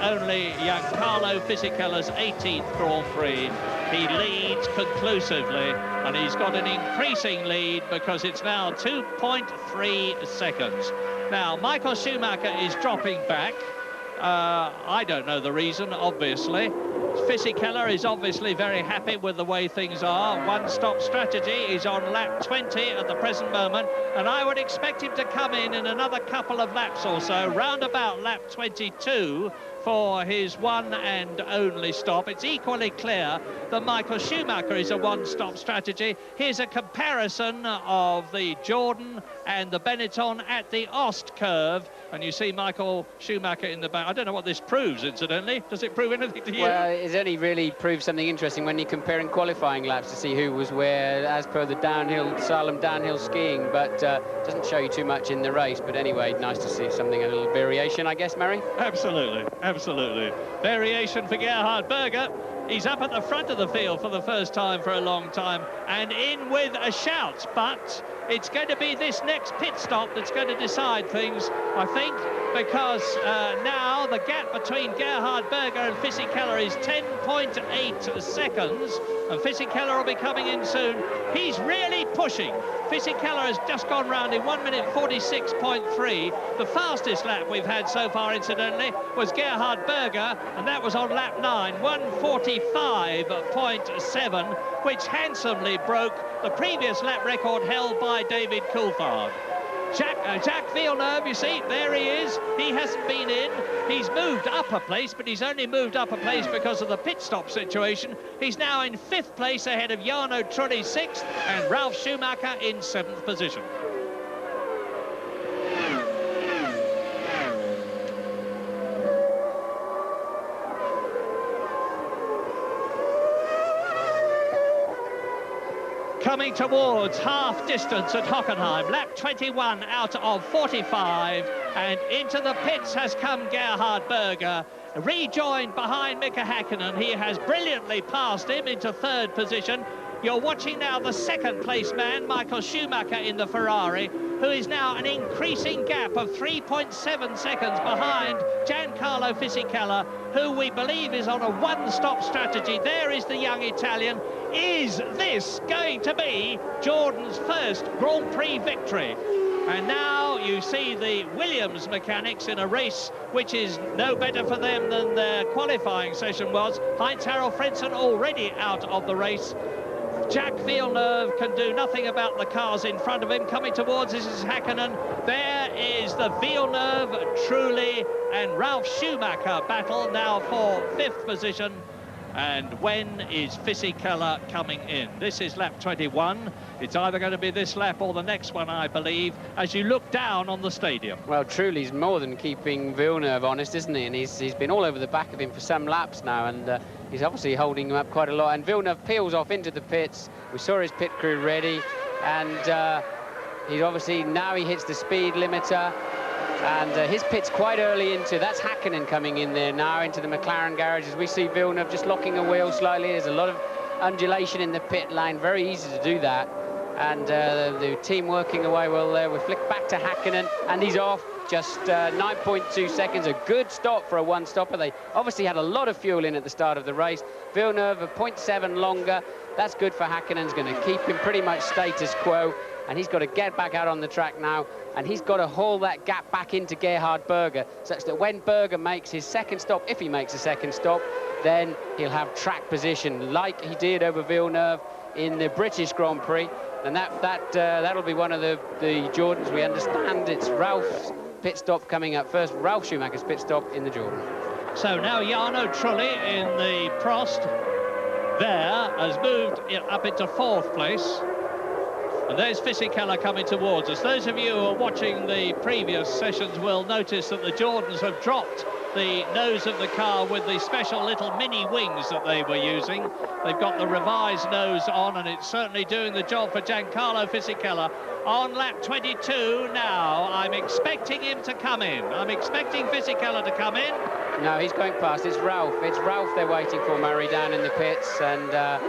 Only Giancarlo Fisichella's 18th Grand Prix. He leads conclusively, and he's got an increasing lead because it's now 2.3 seconds. Now, Michael Schumacher is dropping back. I don't know the reason, obviously. Fisichella is obviously very happy with the way things are. One-stop strategy. He's on lap 20 at the present moment, and I would expect him to come in another couple of laps or so, round about lap 22, for his one and only stop. It's equally clear that Michael Schumacher is a one-stop strategy. Here's a comparison of the Jordan and the Benetton at the Ost curve, and you see Michael Schumacher in the back. I don't know what this proves, incidentally. Does it prove anything to you? Well, it only really proves something interesting when you're comparing qualifying laps to see who was where, as per the slalom downhill skiing, but doesn't show you too much in the race. But anyway, nice to see something, a little variation, I guess, Mary? Absolutely, absolutely. Variation for Gerhard Berger. He's up at the front of the field for the first time for a long time and in with a shout, but it's going to be this next pit stop that's going to decide things, I think, because now the gap between Gerhard Berger and Fisichella is 10.8 seconds, and Fisichella will be coming in soon. He's really pushing. Fisichella has just gone round in 1 minute 46.3. The fastest lap we've had so far, incidentally, was Gerhard Berger, and that was on lap 9, 1:45.7, which handsomely broke the previous lap record held by David Coulthard. Jacques Villeneuve, you see, there he is. He hasn't been in. He's moved up a place, but he's only moved up a place because of the pit stop situation. He's now in 5th place ahead of Jarno Trulli 6th and Ralf Schumacher in 7th position. Coming towards half distance at Hockenheim, lap 21 out of 45, and into the pits has come Gerhard Berger, rejoined behind Mika Hakkinen. He has brilliantly passed him into 3rd position. You're watching now the 2nd place man, Michael Schumacher in the Ferrari, who is now an increasing gap of 3.7 seconds behind Giancarlo Fisichella, who we believe is on a one-stop strategy. There is the young Italian. Is this going to be Jordan's first Grand Prix victory? And now you see the Williams mechanics in a race which is no better for them than their qualifying session was. Heinz-Harald Frentzen already out of the race. Jacques Villeneuve can do nothing about the cars in front of him. Coming towards us is Hakkinen. There is the Villeneuve, Trulli and Ralf Schumacher battle now for 5th position. And when is Fisichella coming in? This is lap 21. It's either going to be this lap or the next one, I believe, as you look down on the stadium. Well, Trulli's more than keeping Villeneuve honest, isn't he? And he's been all over the back of him for some laps now, and he's obviously holding him up quite a lot. And Villeneuve peels off into the pits. We saw his pit crew ready, and he's obviously, now he hits the speed limiter. And his pit's quite early into, that's Hakkinen coming in there now into the McLaren garage, as we see Villeneuve just locking a wheel slightly. There's a lot of undulation in the pit lane, very easy to do that. And the team working away well there. We flick back to Hakkinen, and he's off. Just 9.2 seconds, a good stop for a one-stopper. They obviously had a lot of fuel in at the start of the race. Villeneuve a 0.7 longer. That's good for Hakkinen. It's going to keep him pretty much status quo. And he's got to get back out on the track now, and he's got to haul that gap back into Gerhard Berger, such that when Berger makes his second stop, if he makes a second stop, then he'll have track position like he did over Villeneuve in the British Grand Prix. And that'll be one of the Jordans. We understand it's Ralph's pit stop coming up first, Ralf Schumacher's pit stop in the Jordan. So now Jarno Trulli in the Prost there has moved up into 4th place. And there's Fisichella coming towards us. Those of you who are watching the previous sessions will notice that the Jordans have dropped the nose of the car with the special little mini wings that they were using. They've got the revised nose on, and it's certainly doing the job for Giancarlo Fisichella. On lap 22 now, I'm expecting him to come in. I'm expecting Fisichella to come in. No, he's going past. It's Ralf. It's Ralf they're waiting for, Murray, down in the pits. And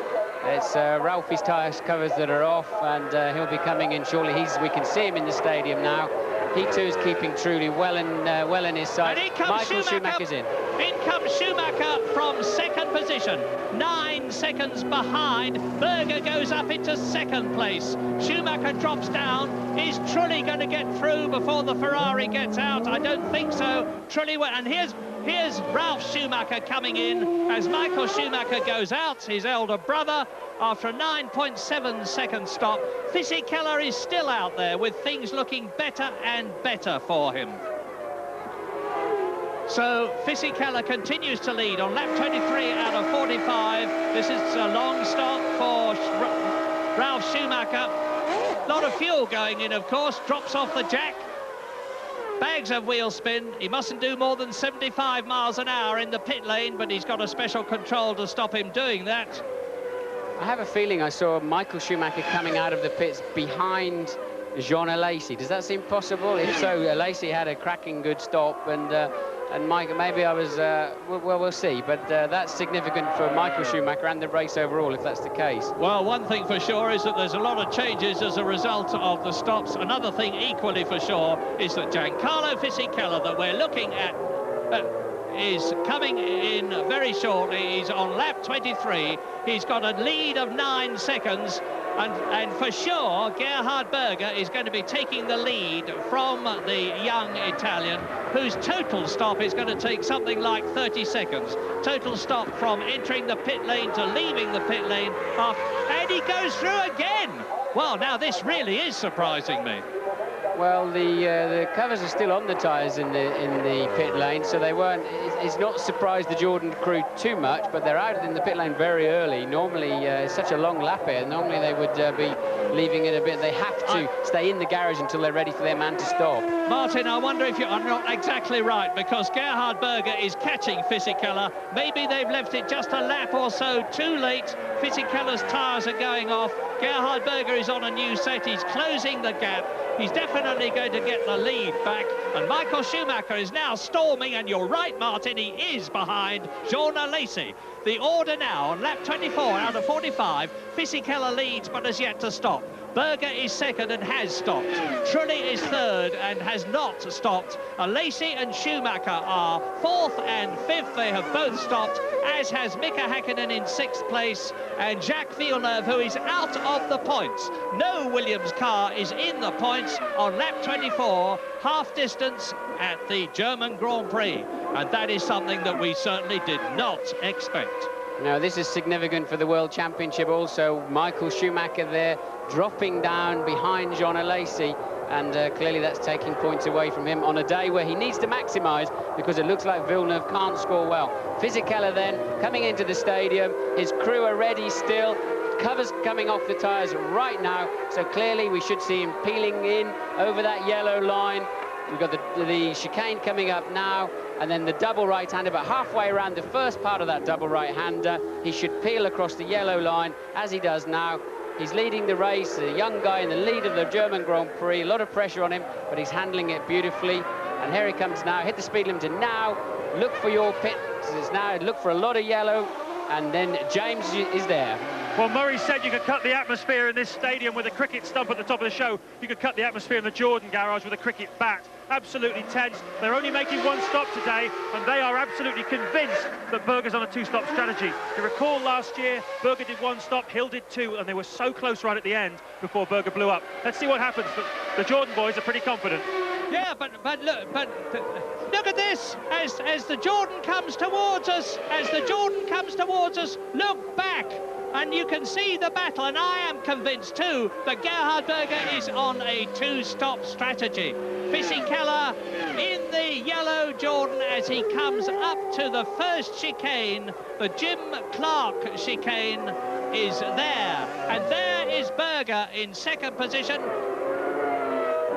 it's Ralphie's tyre covers that are off, and he'll be coming in shortly. We can see him in the stadium now. He too is keeping Trulli well in his side. And in comes Michael Schumacher's in. In comes Schumacher from 2nd position, 9 seconds behind. Berger goes up into 2nd place. Schumacher drops down. Is Trulli going to get through before the Ferrari gets out? I don't think so. Trulli went, and here's Ralf Schumacher coming in as Michael Schumacher goes out, his elder brother, after a 9.7 second stop. Fisichella is still out there with things looking better and better for him. So Fisichella continues to lead on lap 23 out of 45. This is a long stop for Ralf Schumacher. A lot of fuel going in, of course, drops off the jack. Bags of wheel spin. He mustn't do more than 75 miles an hour in the pit lane, but he's got a special control to stop him doing that. I have a feeling I saw Michael Schumacher coming out of the pits behind Jean Alesi. Does that seem possible? If so, Alesi had a cracking good stop, and Mike, maybe I was, well, we'll see. But that's significant for Michael Schumacher and the race overall, if that's the case. Well, one thing for sure is that there's a lot of changes as a result of the stops. Another thing equally for sure is that Giancarlo Fisichella that we're looking at is coming in very shortly. He's on lap 23. He's got a lead of 9 seconds. And for sure, Gerhard Berger is going to be taking the lead from the young Italian, whose total stop is going to take something like 30 seconds. Total stop from entering the pit lane to leaving the pit lane. And he goes through again. Well, now this really is surprising me. Well, the covers are still on the tyres in the pit lane, so they weren't. It's not surprised the Jordan crew too much, but they're out in the pit lane very early. Normally, it's such a long lap here. Normally, they would be leaving it a bit. They have to stay in the garage until they're ready for their man to stop. Martin, I wonder if I'm not exactly right, because Gerhard Berger is catching Fisichella. Maybe they've left it just a lap or so too late. Fisichella's tyres are going off. Gerhard Berger is on a new set. He's closing the gap. He's definitely going to get the lead back. And Michael Schumacher is now storming, and you're right, Martin, he is behind Jean Alesi. The order now on lap 24 out of 45. Fisichella leads, but has yet to stop. Berger is second and has stopped. Trulli is third and has not stopped. Lacey and Schumacher are fourth and fifth. They have both stopped, as has Mika Hakkinen in sixth place, and Jacques Villeneuve, who is out of the points. No Williams car is in the points on lap 24, half distance at the German Grand Prix. And that is something that we certainly did not expect. Now, this is significant for the World Championship also. Michael Schumacher there, dropping down behind Jean Alesi, and clearly that's taking points away from him on a day where he needs to maximise, because it looks like Villeneuve can't score well. Fisichella then coming into the stadium, his crew are ready still, covers coming off the tyres right now, so clearly we should see him peeling in over that yellow line. We've got the chicane coming up now, and then the double right-hander, but halfway around the first part of that double right-hander, he should peel across the yellow line, as he does now. He's leading the race, a young guy in the lead of the German Grand Prix, a lot of pressure on him, but he's handling it beautifully. And here he comes now, hit the speed limit now, look for your pit, it's now, look for a lot of yellow, and then James is there. Well, Murray said you could cut the atmosphere in this stadium with a cricket stump at the top of the show. You could cut the atmosphere in the Jordan garage with a cricket bat. Absolutely tense. They're only making one stop today, and they are absolutely convinced that Berger's on a two-stop strategy. You recall last year, Berger did one stop, Hill did two, and they were so close right at the end before Berger blew up. Let's see what happens, but the Jordan boys are pretty confident. Yeah, but look at this, as the Jordan comes towards us, look back, and you can see the battle, and I am convinced too that Gerhard Berger is on a two-stop strategy. Fisichella in the yellow Jordan as he comes up to the first chicane. The Jim Clark chicane is there, and there is Berger in second position,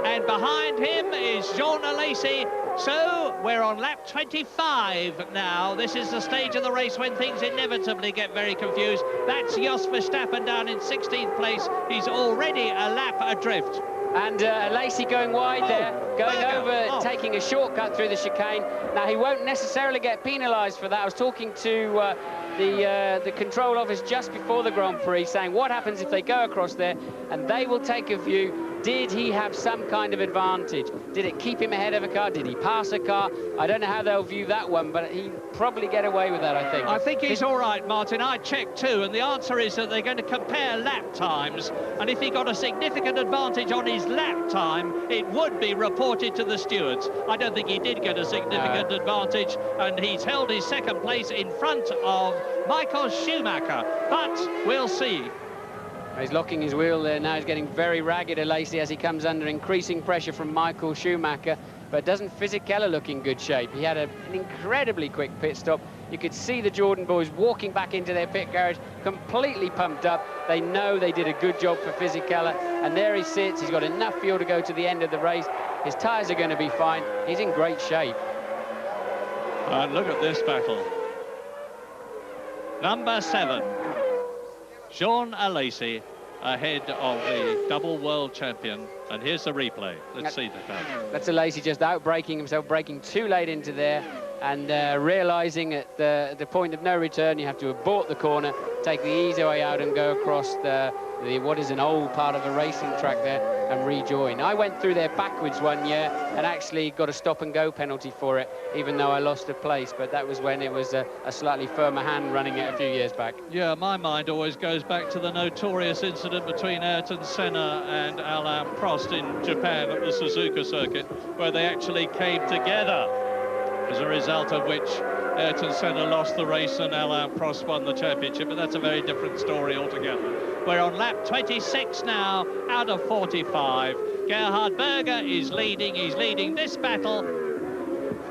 and behind him is Jean Alesi. So we're on lap 25 now. This is the stage of the race when things inevitably get very confused. That's Jos Verstappen down in 16th place. He's already a lap adrift. And Alesi going wide there, going over, taking a shortcut through the chicane. Now, he won't necessarily get penalised for that. I was talking to the control office just before the Grand Prix, saying what happens if they go across there, and they will take a view. Did he have some kind of advantage? Did it keep him ahead of a car? Did he pass a car? I don't know how they'll view that one, but he'd probably get away with that, I think. I think he's all right, Martin. I checked too, and the answer is that they're going to compare lap times, and if he got a significant advantage on his lap time, it would be reported to the stewards. I don't think he did get a significant advantage, and he's held his second place in front of Michael Schumacher, but we'll see. He's locking his wheel there now. He's getting very ragged, Alesi, as he comes under increasing pressure from Michael Schumacher. But doesn't Fisichella look in good shape? He had an incredibly quick pit stop. You could see the Jordan boys walking back into their pit garage, completely pumped up. They know they did a good job for Fisichella. And there he sits. He's got enough fuel to go to the end of the race. His tyres are going to be fine. He's in great shape. And look at this battle. Number 7. Jean Alesi ahead of the double world champion, and here's the replay. Let's see the car. That's Alesi just out-braking himself, braking too late into there, and realising at the point of no return you have to abort the corner, take the easy way out and go across the what is an old part of a racing track there and rejoin. I went through there backwards one year and actually got a stop-and-go penalty for it, even though I lost a place, but that was when it was a slightly firmer hand running it a few years back. Yeah, my mind always goes back to the notorious incident between Ayrton Senna and Alain Prost in Japan at the Suzuka circuit, where they actually came together, as a result of which Ayrton Senna lost the race and Alain Prost won the championship, but that's a very different story altogether. We're on lap 26 now, out of 45. Gerhard Berger is leading. He's leading this battle.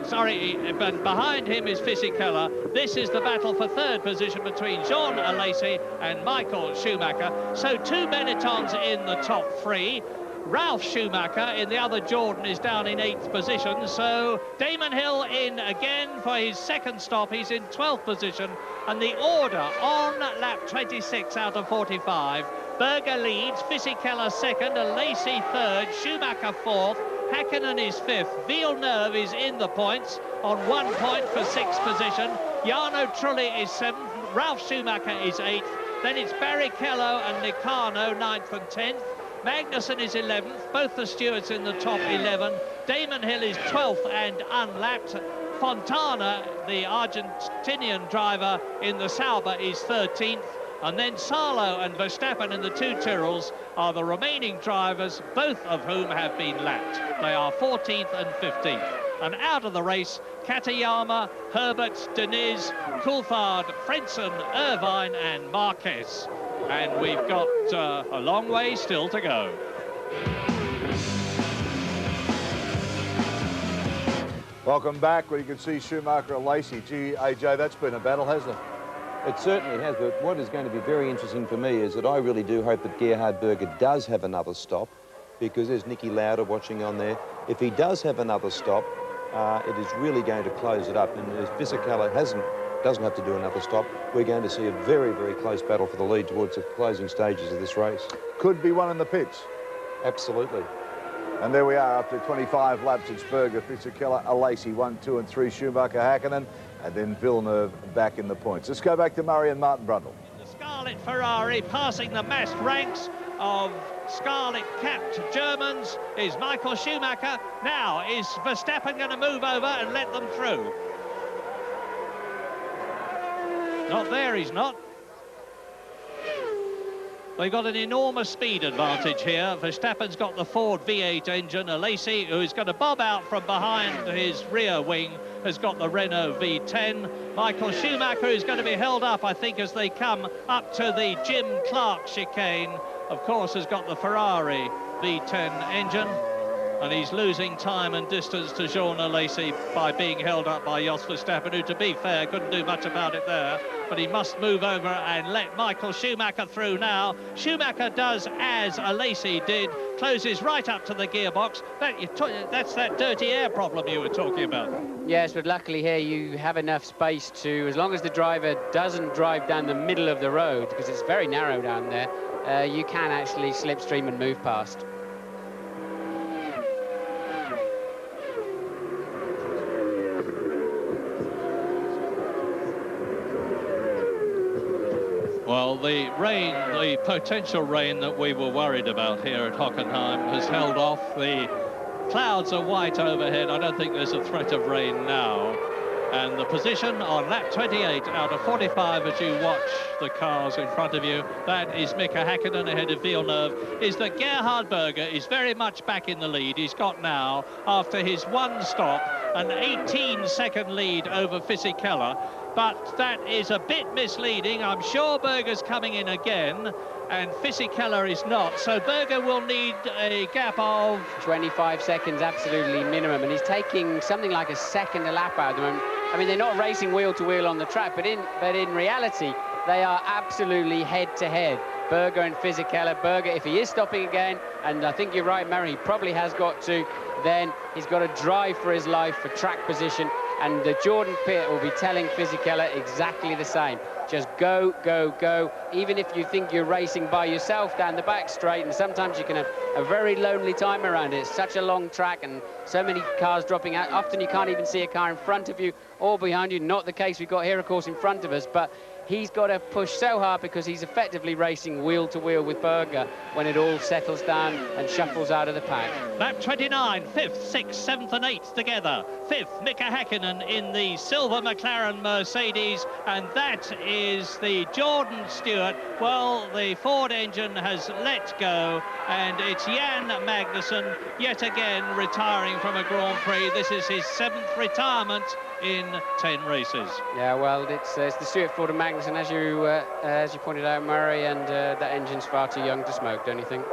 Sorry, but behind him is Fisichella. This is the battle for third position between Jean Alesi and Michael Schumacher. So 2 Benettons in the top 3. Ralf Schumacher in the other Jordan is down in 8th position, so Damon Hill in again for his second stop. He's in 12th position, and the order on lap 26 out of 45. Berger leads, Fisichella second, Alesi third, Schumacher fourth, Hakkinen is fifth, Villeneuve is in the points on 1 point for 6th position, Jarno Trulli is 7th, Ralf Schumacher is 8th, then it's Barrichello and Nicano 9th and 10th, Magnussen is 11th, both the stewards in the top 11. Damon Hill is 12th and unlapped. Fontana, the Argentinian driver in the Sauber, is 13th. And then Salo and Verstappen in the two Tyrrells are the remaining drivers, both of whom have been lapped. They are 14th and 15th. And out of the race, Katayama, Herbert, Deniz, Coulthard, Frentzen, Irvine and Marquez. And we've got a long way still to go. Welcome back, where you can see Schumacher and Lacey. Gee, AJ, that's been a battle, hasn't it? It certainly has, but what is going to be very interesting for me is that I really do hope that Gerhard Berger does have another stop, because there's Nicky Lauda watching on there. If he does have another stop, it is really going to close it up. And if Fisichella doesn't have to do another stop, we're going to see a very, very close battle for the lead towards the closing stages of this race. Could be one in the pits. Absolutely. And there we are, after 25 laps. It's Berger, Fisichella, Alesi, 1, 2 and 3, Schumacher, Hakkinen, and then Villeneuve back in the points. Let's go back to Murray and Martin Brundle. The Scarlet Ferrari passing the massed ranks of scarlet-capped Germans is Michael Schumacher. Now, is Verstappen going to move over and let them through? Not there, he's not. They've got an enormous speed advantage here. Verstappen's got the Ford V8 engine. Alesi, who's going to bob out from behind his rear wing, has got the Renault V10. Michael Schumacher is going to be held up, I think, as they come up to the Jim Clark chicane. Of course, has got the Ferrari V10 engine. And he's losing time and distance to Jean Alesi by being held up by Jos Verstappen, who, to be fair, couldn't do much about it there. But he must move over and let Michael Schumacher through now. Schumacher does as Alesi did, closes right up to the gearbox. That's that dirty air problem you were talking about. Yes, but luckily here you have enough space to, as long as the driver doesn't drive down the middle of the road, because it's very narrow down there, you can actually slipstream and move past. Well, the rain, the potential rain that we were worried about here at Hockenheim has held off. The clouds are white overhead. I don't think there's a threat of rain now. And the position on lap 28 out of 45 as you watch the cars in front of you, that is Mika Hakkinen ahead of Villeneuve, is that Gerhard Berger is very much back in the lead. He's got now, after his one stop, an 18-second lead over Fisichella. But that is a bit misleading. I'm sure Berger's coming in again, and Fisichella is not. So Berger will need a gap of 25 seconds, absolutely minimum. And he's taking something like a second a lap out at the moment. I mean, they're not racing wheel to wheel on the track, but in reality, they are absolutely head to head. Berger and Fisichella. Berger, if he is stopping again, and I think you're right, Mary, he probably has got to, then he's got to drive for his life for track position. And Jordan Pitt will be telling Fisichella exactly the same. Just go, go, go. Even if you think you're racing by yourself down the back straight, and sometimes you can have a very lonely time around it. It's such a long track and so many cars dropping out. Often you can't even see a car in front of you or behind you. Not the case we've got here, of course, in front of us. But he's got to push so hard because he's effectively racing wheel to wheel with Berger when it all settles down and shuffles out of the pack. Lap 29, 5th, 6th, 7th and 8th together. 5th, Mika Hakkinen in the silver McLaren Mercedes, and that is the Jordan Stewart. Well, the Ford engine has let go, and it's Jan Magnussen yet again retiring from a Grand Prix. This is his 7th retirement in 10 races. Yeah, well, it's the Stewart, Ford and Magnussen, as you pointed out, Murray, and that engine's far too young to smoke, don't you think?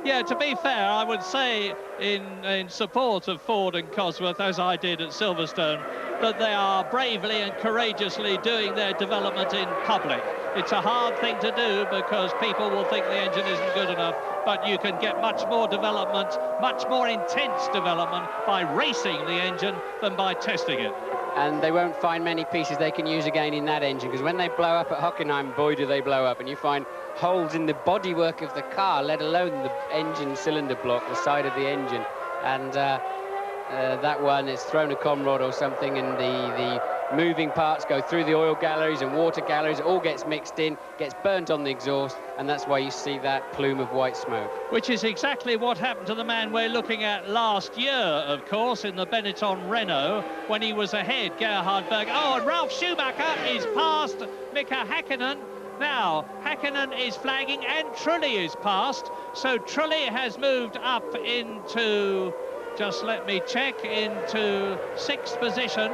Yeah, to be fair, I would say in support of Ford and Cosworth, as I did at Silverstone, that they are bravely and courageously doing their development in public. It's a hard thing to do because people will think the engine isn't good enough, but you can get much more development, much more intense development by racing the engine than by testing it. And they won't find many pieces they can use again in that engine, because when they blow up at Hockenheim, boy, do they blow up. And you find holes in the bodywork of the car, let alone the engine cylinder block, the side of the engine. And that one is thrown a conrod or something, and the moving parts go through the oil galleries and water galleries. It all gets mixed in, gets burnt on the exhaust, and that's why you see that plume of white smoke. Which is exactly what happened to the man we're looking at last year, of course, in the Benetton Renault, when he was ahead, Gerhard Berger. Oh, and Ralf Schumacher is past Mika Hakkinen. Now, Hakkinen is flagging and Trulli is past, so Trulli has moved up into, just let me check, into 6th position,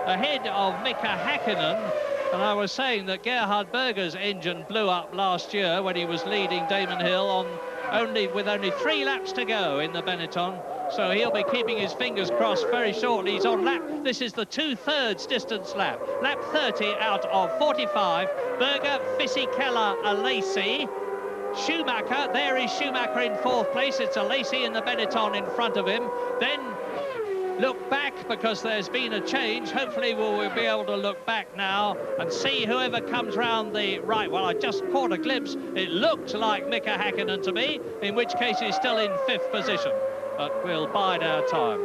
ahead of Mika Hakkinen. And I was saying that Gerhard Berger's engine blew up last year when he was leading Damon Hill with only 3 laps to go in the Benetton. So he'll be keeping his fingers crossed very shortly. He's on lap, this is the 2/3 distance lap. Lap 30 out of 45. Berger, Fisichella, Alesi. Schumacher, there is Schumacher in 4th place. It's Alesi in the Benetton in front of him. Then look back, because there's been a change. Hopefully we'll be able to look back now and see whoever comes round the right. Well, I just caught a glimpse. It looked like Mika Hakkinen to me, in which case he's still in 5th position. But we'll bide our time.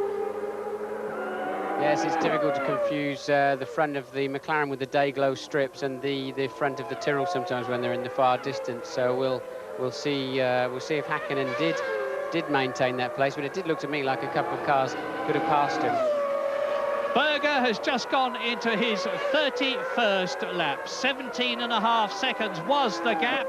Yes, it's difficult to confuse the front of the McLaren with the day glow strips and the front of the Tyrrell sometimes when they're in the far distance. So we'll see if Hakkinen did maintain that place, but it did look to me like a couple of cars could have passed him. Berger has just gone into his 31st lap. 17.5 seconds was the gap,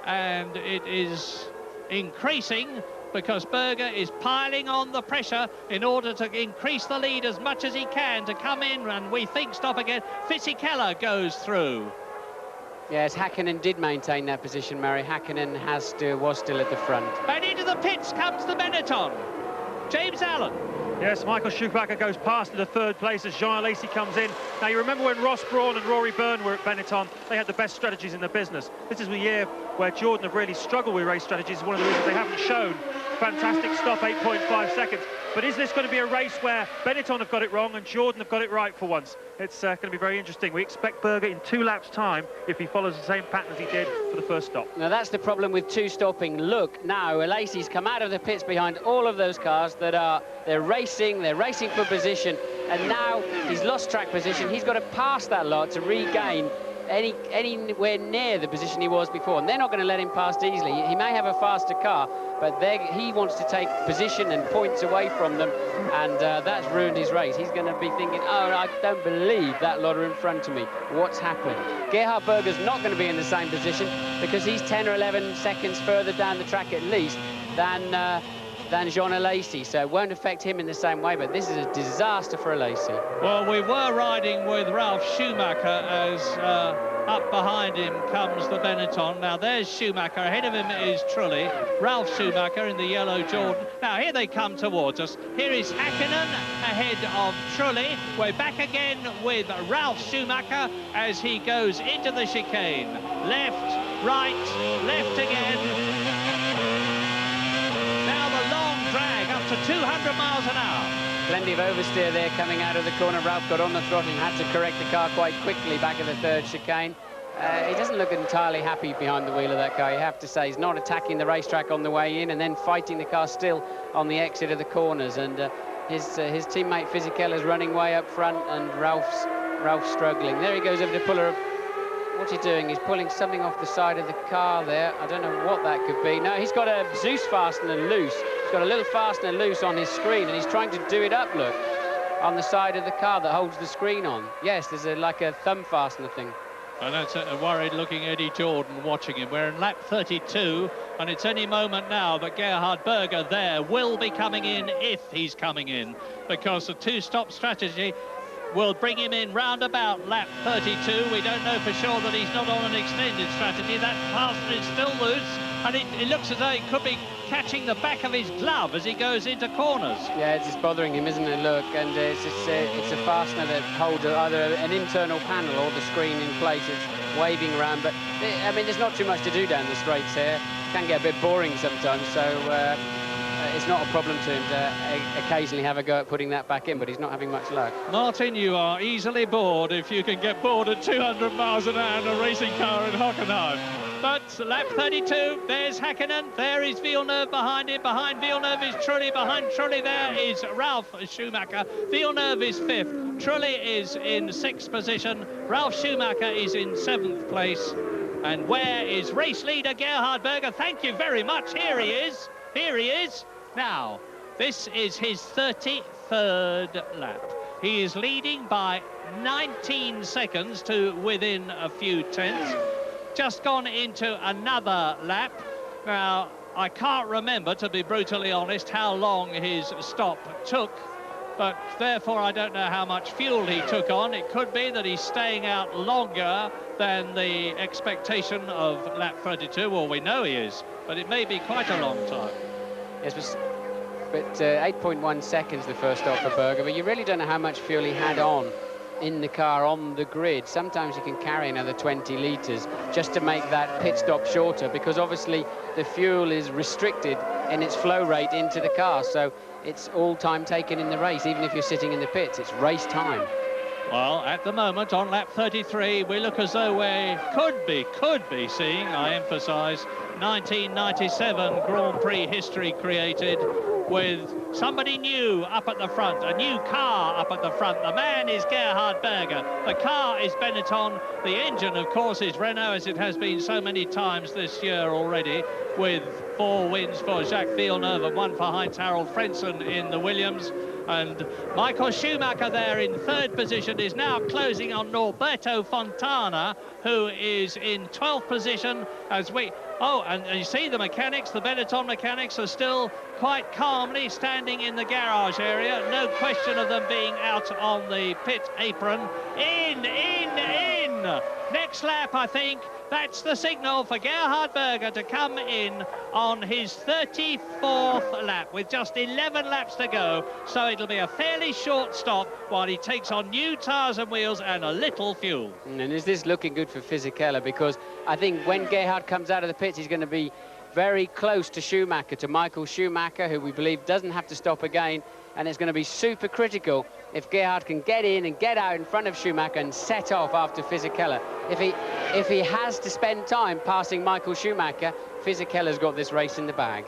and it is increasing, because Berger is piling on the pressure in order to increase the lead as much as he can to come in, and we think stop again. Fisichella goes through. Yes, Hakkinen did maintain that position, Murray. Hakkinen was still at the front. And into the pits comes the Benetton. James Allen. Yes, Michael Schumacher goes past to the 3rd place as Jean Alesi comes in. Now, you remember when Ross Brawn and Rory Byrne were at Benetton, they had the best strategies in the business. This is the year where Jordan have really struggled with race strategies. One of the reasons they haven't shown. Fantastic stop, 8.5 seconds. But is this going to be a race where Benetton have got it wrong and Jordan have got it right for once? It's going to be very interesting. We expect Berger in 2 laps' time, if he follows the same pattern as he did for the first stop. Now, that's the problem with 2 stopping. Look, now, Alesi's come out of the pits behind all of those cars that they're racing for position, and now he's lost track position. He's got to pass that lot to regain anywhere near the position he was before, and they're not going to let him past easily. He may have a faster car, but he wants to take position and points away from them, and that's ruined his race. He's going to be thinking, oh, I don't believe that lot are in front of me. What's happened? Gerhard Berger's not going to be in the same position, because he's 10 or 11 seconds further down the track at least than Jean Alesi, so it won't affect him in the same way, but this is a disaster for Alesi. Well, we were riding with Ralf Schumacher as up behind him comes the Benetton. Now, there's Schumacher. Ahead of him is Trulli. Ralf Schumacher in the yellow Jordan. Now, here they come towards us. Here is Hakkinen ahead of Trulli. We're back again with Ralf Schumacher as he goes into the chicane. Left, right, left again. To 200 miles an hour. Plenty of oversteer there coming out of the corner. Ralf got on the throttle and had to correct the car quite quickly back at the 3rd chicane. He doesn't look entirely happy behind the wheel of that car, you have to say. He's not attacking the racetrack on the way in and then fighting the car still on the exit of the corners. And his teammate Fisichella's running way up front, and Ralph's struggling. There he goes over to pull her. What's he doing? He's pulling something off the side of the car there. I don't know what that could be. No, he's got a Zeus fastener loose. He's got a little fastener loose on his screen, and he's trying to do it up, look, on the side of the car that holds the screen on. Yes, there's like a thumb fastener thing. And that's a worried-looking Eddie Jordan watching him. We're in lap 32, and it's any moment now that Gerhard Berger there will be coming in, if he's coming in, because the 2-stop strategy will bring him in round about lap 32. We don't know for sure that he's not on an extended strategy. That fastener is still loose, and it looks as though it could be catching the back of his glove as he goes into corners. Yeah, it's just bothering him, isn't it? Look, and it's a fastener that holds either an internal panel or the screen in place. It's waving around, but I mean, there's not too much to do down the straights here. Can get a bit boring sometimes, so it's not a problem to him to occasionally have a go at putting that back in, but he's not having much luck. Martin, you are easily bored if you can get bored at 200 miles an hour in a racing car in Hockenheim. But lap 32, there's Hakkinen, there is Villeneuve behind him. Behind Villeneuve is Trulli, behind Trulli there is Ralf Schumacher. Villeneuve is 5th, Trulli is in 6th position, Ralf Schumacher is in 7th place. And where is race leader Gerhard Berger? Thank you very much, here he is. Here he is. Now, this is his 33rd lap. He is leading by 19 seconds to within a few tenths. Just gone into another lap. Now, I can't remember, to be brutally honest, how long his stop took, but therefore I don't know how much fuel he took on. It could be that he's staying out longer than the expectation of lap 32. Well, we know he is, but it may be quite a long time. Yes, but 8.1 seconds the first stop for Berger, but you really don't know how much fuel he had on in the car on the grid. Sometimes you can carry another 20 litres just to make that pit stop shorter, because obviously the fuel is restricted in its flow rate into the car, so it's all time taken in the race. Even if you're sitting in the pits, it's race time. Well, at the moment on lap 33 we look as though we could be seeing, I emphasise, 1997 Grand Prix history created, with somebody new up at the front, a new car up at the front. The man is Gerhard Berger, the car is Benetton, the engine of course is Renault, as it has been so many times this year already, with 4 wins for Jacques Villeneuve and 1 for Heinz-Harald Frentzen in the Williams. And Michael Schumacher there in 3rd position is now closing on Norberto Fontana, who is in 12th position as we... Oh, and you see the mechanics, the Benetton mechanics are still quite calmly standing in the garage area. No question of them being out on the pit apron. In! Next lap, I think. That's the signal for Gerhard Berger to come in on his 34th lap with just 11 laps to go. So it'll be a fairly short stop while he takes on new tyres and wheels and a little fuel. And is this looking good for Fisichella? Because I think when Gerhard comes out of the pits, he's going to be very close to Schumacher, to Michael Schumacher, who we believe doesn't have to stop again. And it's going to be super critical if Gerhard can get in and get out in front of Schumacher and set off after Fisichella. If he has to spend time passing Michael Schumacher, Fisichella's got this race in the bag.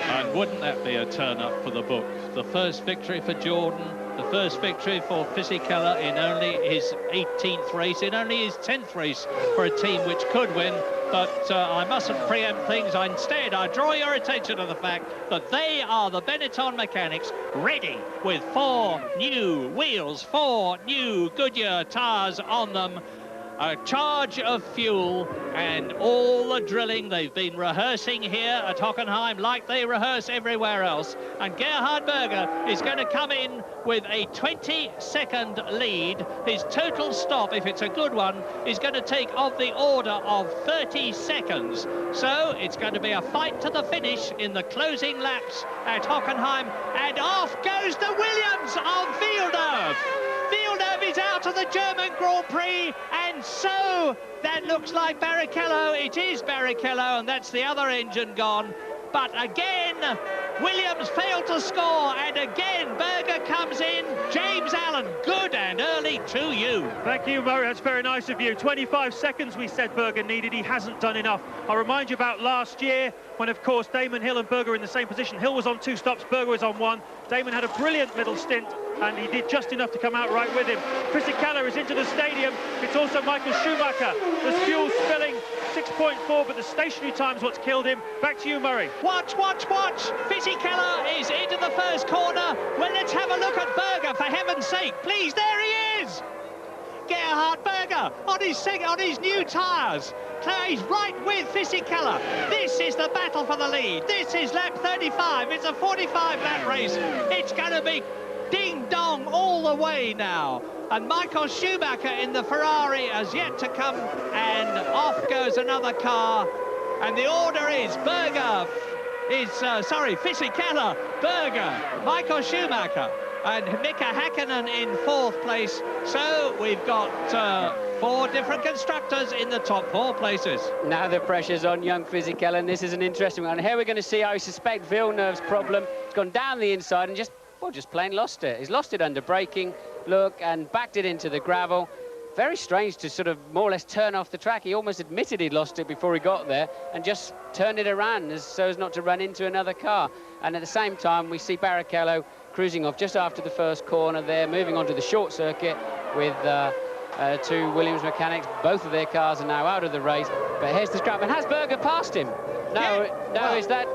And wouldn't that be a turn-up for the book? The first victory for Jordan, the first victory for Fisichella in only his 18th race, in only his 10th race for a team which could win. But I mustn't preempt things. Instead, I draw your attention to the fact that they are the Benetton mechanics, ready with 4 new wheels, 4 new Goodyear tyres on them, a charge of fuel, and all the drilling they've been rehearsing here at Hockenheim like they rehearse everywhere else. And Gerhard Berger is going to come in with a 20-second lead. His total stop, if it's a good one, is going to take of the order of 30 seconds. So it's going to be a fight to the finish in the closing laps at Hockenheim. And off goes the Williams of Villeneuve. Villeneuve is out of the German Grand Prix, and so that looks like Barrichello. It is Barrichello, and that's the other engine gone. But again, Williams failed to score, and again, Berger comes in. James Allen, good and early to you. Thank you, Murray. That's very nice of you. 25 seconds we said Berger needed. He hasn't done enough. I'll remind you about last year when, of course, Damon, Hill and Berger were in the same position. Hill was on 2 stops, Berger was on 1. Damon had a brilliant middle stint, and he did just enough to come out right with him. Fisichella is into the stadium. It's also Michael Schumacher. There's fuel spilling, 6.4, but the stationary time's what's killed him. Back to you, Murray. Watch, watch, watch. Fisichella is into the first corner. Well, let's have a look at Berger, for heaven's sake. Please, there he is. Gerhard Berger on his new tyres. He's right with Fisichella. This is the battle for the lead. This is lap 35. It's a 45-lap race. It's going to be ding-dong all the way now. And Michael Schumacher in the Ferrari has yet to come, and off goes another car. And the order is Fisichella, Berger, Michael Schumacher, and Mika Hakkinen in 4th place. So we've got 4 different constructors in the top 4 places. Now the pressure's on young Fisichella, and this is an interesting one. Here we're going to see, I suspect, Villeneuve's problem. It's gone down the inside and just plain lost it. He's lost it under braking, look, and backed it into the gravel. Very strange to sort of more or less turn off the track. He almost admitted he'd lost it before he got there and just turned it around so as not to run into another car. And at the same time, we see Barrichello cruising off just after the first corner there, moving on to the short circuit with 2 Williams mechanics. Both of their cars are now out of the race. But here's the scrap. And has Berger passed him? No, yeah. no, well, is that...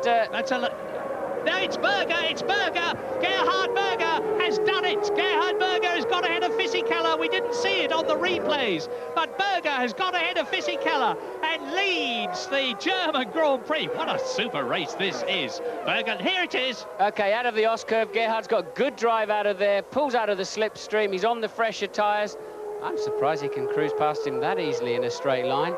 No, it's Berger, it's Berger. Gerhard Berger has done it. Gerhard Berger has got ahead of Fisichella. We didn't see it on the replays, but Berger has got ahead of Fisichella and leads the German Grand Prix. What a super race this is. Berger, here it is. OK, out of the S-curve, Gerhard's got good drive out of there, pulls out of the slipstream. He's on the fresher tyres. I'm surprised he can cruise past him that easily in a straight line.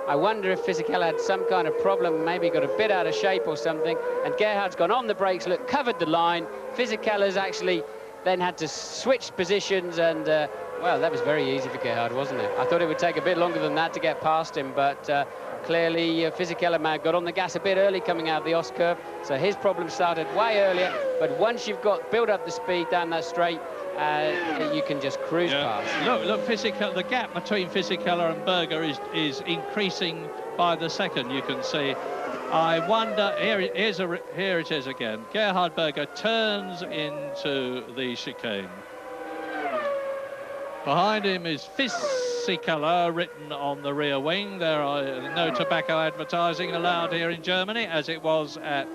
I wonder if Fisichella had some kind of problem, maybe got a bit out of shape or something, and Gerhard's gone on the brakes, look, covered the line. Fisichella's actually then had to switch positions, and, well, that was very easy for Gerhard, wasn't it? I thought it would take a bit longer than that to get past him, but clearly Fisichella got on the gas a bit early coming out of the S-curve, so his problem started way earlier, but once you've built up the speed down that straight, you can just cruise past. Look, Fisichella, the gap between Fisichella and Berger is increasing by the second, you can see. I wonder, here it is again. Gerhard Berger turns into the chicane. Behind him is Fisichella written on the rear wing. There are no tobacco advertising allowed here in Germany, as it was not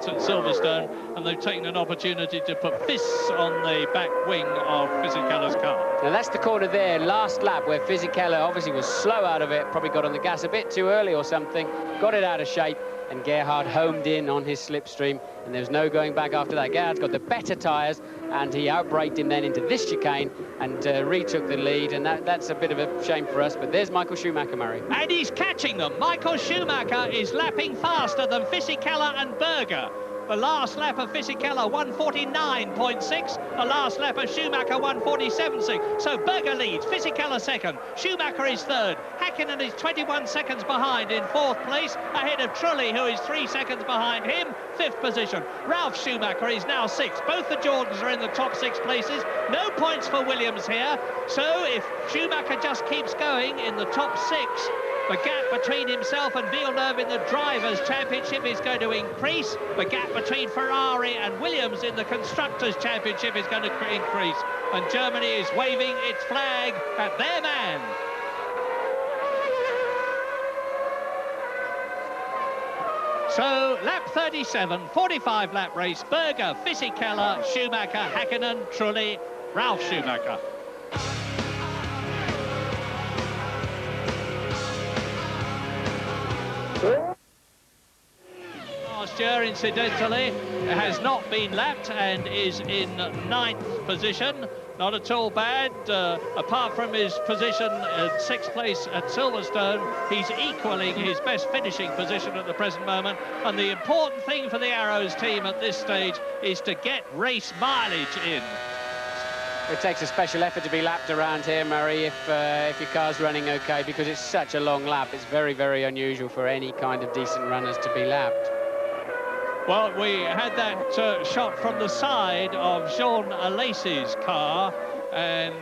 at Silverstone, and they've taken an opportunity to put Fis on the back wing of Fisichella's car. Now that's the corner there, last lap, where Fisichella obviously was slow out of it, probably got on the gas a bit too early or something, got it out of shape, and Gerhard homed in on his slipstream, and there was no going back after that. Gerhard's got the better tyres, and he outbraked him then into this chicane and retook the lead, and that's a bit of a shame for us. But there's Michael Schumacher, Murray. And he's catching them. Michael Schumacher is lapping faster than Fisichella and Berger. The last lap of Fisichella, 149.6. The last lap of Schumacher, 147.6. So Berger leads, Fisichella second. Schumacher is third. Hakkinen is 21 seconds behind in 4th place, ahead of Trulli, who is 3 seconds behind him, 5th position. Ralf Schumacher is now 6th. Both the Jordans are in the top 6 places. No points for Williams here. So if Schumacher just keeps going in the top 6, the gap between himself and Villeneuve in the Drivers' Championship is going to increase. The gap between Ferrari and Williams in the Constructors' Championship is going to increase. And Germany is waving its flag at their man. So, lap 37, 45-lap race. Berger, Fisichella, Schumacher, Hakkinen, Trulli, Ralf Schumacher. Last year, incidentally, has not been lapped and is in 9th position. Not at all bad. Apart from his position in 6th place at Silverstone, he's equaling his best finishing position at the present moment. And the important thing for the Arrows team at this stage is to get race mileage in. It takes a special effort to be lapped around here, Murray, if your car's running OK, because it's such a long lap. It's very, very unusual for any kind of decent runners to be lapped. Well, we had that shot from the side of Jean Alesi's car, and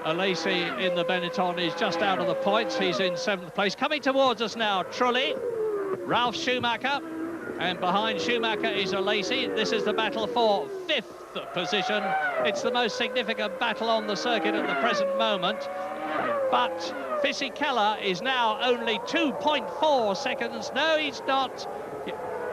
Alesi in the Benetton is just out of the points. He's in 7th place. Coming towards us now, Trulli, Ralf Schumacher, and behind Schumacher is Alesi. This is the battle for 5th position. It's the most significant battle on the circuit at the present moment. But Fisichella is now only 2.4 seconds. No, he's not.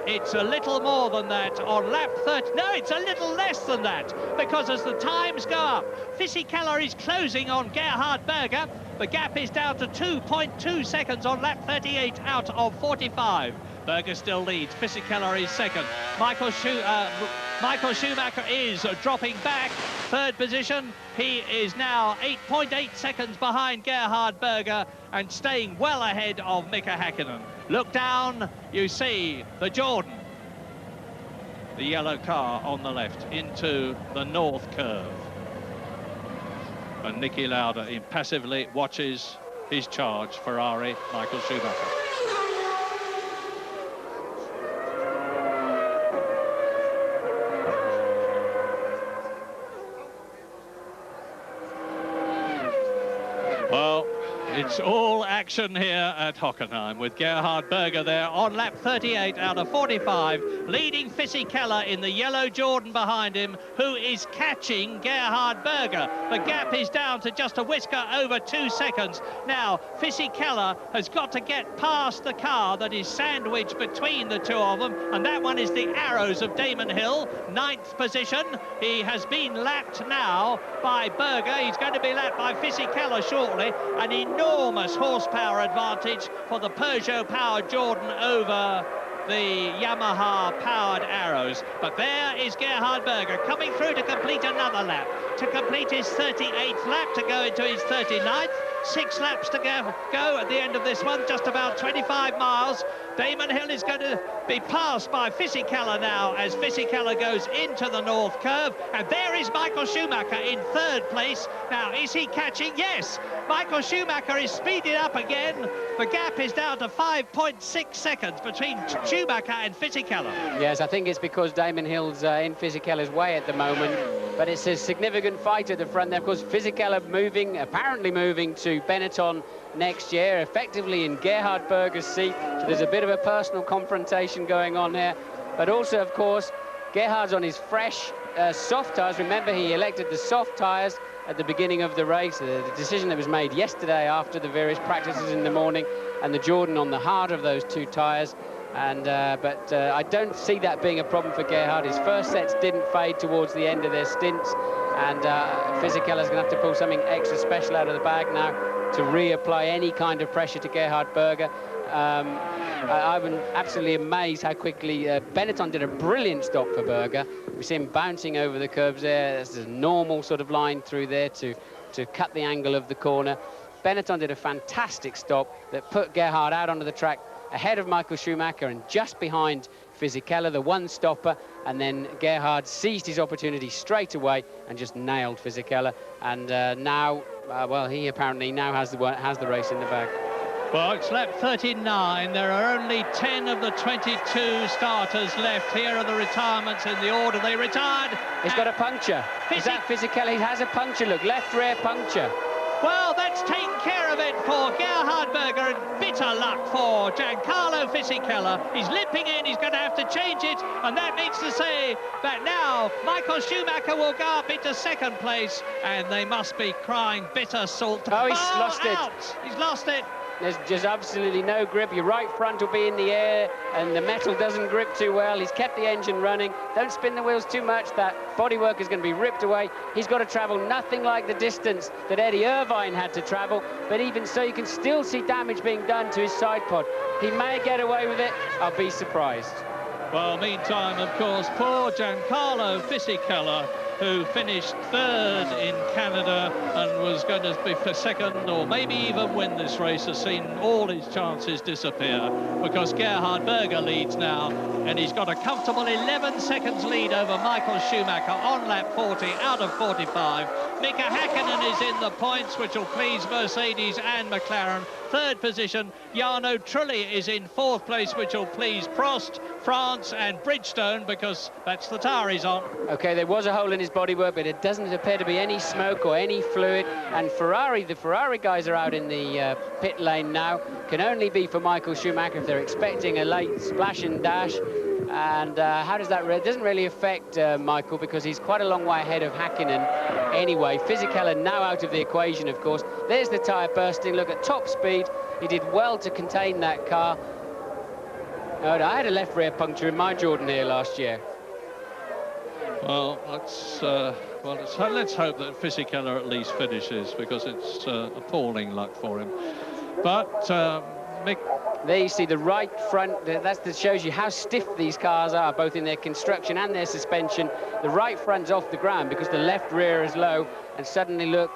It's a little more than that on lap 30. No, it's a little less than that, because as the times go up, Fisichella is closing on Gerhard Berger. The gap is down to 2.2 seconds on lap 38 out of 45. Berger still leads. Fisichella is second. Michael Schumacher is dropping back. 3rd position. He is now 8.8 seconds behind Gerhard Berger and staying well ahead of Mika Hakkinen. Look down, you see the Jordan, the yellow car on the left, into the north curve. And Niki Lauda impassively watches his charge, Ferrari, Michael Schumacher. Well, it's all action here at Hockenheim with Gerhard Berger there on lap 38 out of 45, leading Fisichella in the yellow Jordan behind him, who is catching Gerhard Berger. The gap is down to just a whisker over 2 seconds. Now, Fisichella has got to get past the car that is sandwiched between the two of them, and that one is the Arrows of Damon Hill, 9th position. He has been lapped now by Berger. He's going to be lapped by Fisichella shortly. An enormous horsepower advantage for the Peugeot-powered Jordan over the Yamaha-powered Arrows. But there is Gerhard Berger coming through to complete another lap, to complete his 38th lap, to go into his 39th. 6 laps to go at the end of this one, just about 25 miles. Damon Hill is going to be passed by Fisichella now as Fisichella goes into the north curve. And there is Michael Schumacher in 3rd place. Now, is he catching? Yes. Michael Schumacher is speeding up again. The gap is down to 5.6 seconds between Schumacher and Fisichella. Yes, I think it's because Damon Hill's in Fisichella's way at the moment. But it's a significant fight at the front there. Of course, Fisichella apparently moving to Benetton next year, effectively in Gerhard Berger's seat. So there's a bit of a personal confrontation going on here. But also, of course, Gerhard's on his fresh soft tyres. Remember, he elected the soft tyres at the beginning of the race. The decision that was made yesterday after the various practices in the morning, and the Jordan on the hard of those 2 tyres. And but I don't see that being a problem for Gerhard. His first sets didn't fade towards the end of their stints, and Fisichella's going to have to pull something extra special out of the bag now to reapply any kind of pressure to Gerhard Berger. I've been absolutely amazed how quickly Benetton did a brilliant stop for Berger. We see him bouncing over the curbs there. There's a normal sort of line through there to cut the angle of the corner. Benetton did a fantastic stop that put Gerhard out onto the track ahead of Michael Schumacher and just behind Fisichella, the one stopper, and then Gerhard seized his opportunity straight away and just nailed Fisichella. And now, well, he apparently now has the race in the bag. Well, it's lap 39. There are only 10 of the 22 starters left. Here are the retirements in the order they retired. He's got a puncture. Is that Fisichella? He has a puncture, look, left rear puncture. Well, that's taken care of it for Gerhard Berger, and bitter luck for Giancarlo Fisichella. He's limping in, he's going to have to change it, and that means to say that now Michael Schumacher will go up into 2nd place, and they must be crying bitter salt. Oh, he's lost out. it. He's lost it. There's just absolutely no grip. Your right front will be in the air, and the metal doesn't grip too well. He's kept the engine running. Don't spin the wheels too much. That bodywork is going to be ripped away. He's got to travel nothing like the distance that Eddie Irvine had to travel. But even so, you can still see damage being done to his side pod. He may get away with it. I'll be surprised. Well, meantime, of course, poor Giancarlo Fisichella, who finished 3rd in Canada and was going to be for 2nd or maybe even win this race, has seen all his chances disappear because Gerhard Berger leads now, and he's got a comfortable 11 seconds lead over Michael Schumacher on lap 40 out of 45. Mika Hakkinen is in the points, which will please Mercedes and McLaren. 3rd position, Jarno Trulli is in 4th place, which will please Prost, France and Bridgestone, because that's the tyre he's on. Okay, there was a hole in his bodywork, but it doesn't appear to be any smoke or any fluid. And the Ferrari guys are out in the pit lane now. Can only be for Michael Schumacher if they're expecting a late splash and dash. And how does that... It doesn't really affect Michael, because he's quite a long way ahead of Hakkinen anyway. Fisichella now out of the equation, of course. There's the tyre bursting. Look, at top speed, he did well to contain that car. I had a left rear puncture in my Jordan here last year. Well, let's hope that Fisichella at least finishes, because it's appalling luck for him. But there you see the right front. That shows you how stiff these cars are, both in their construction and their suspension. The right front's off the ground because the left rear is low, and suddenly look,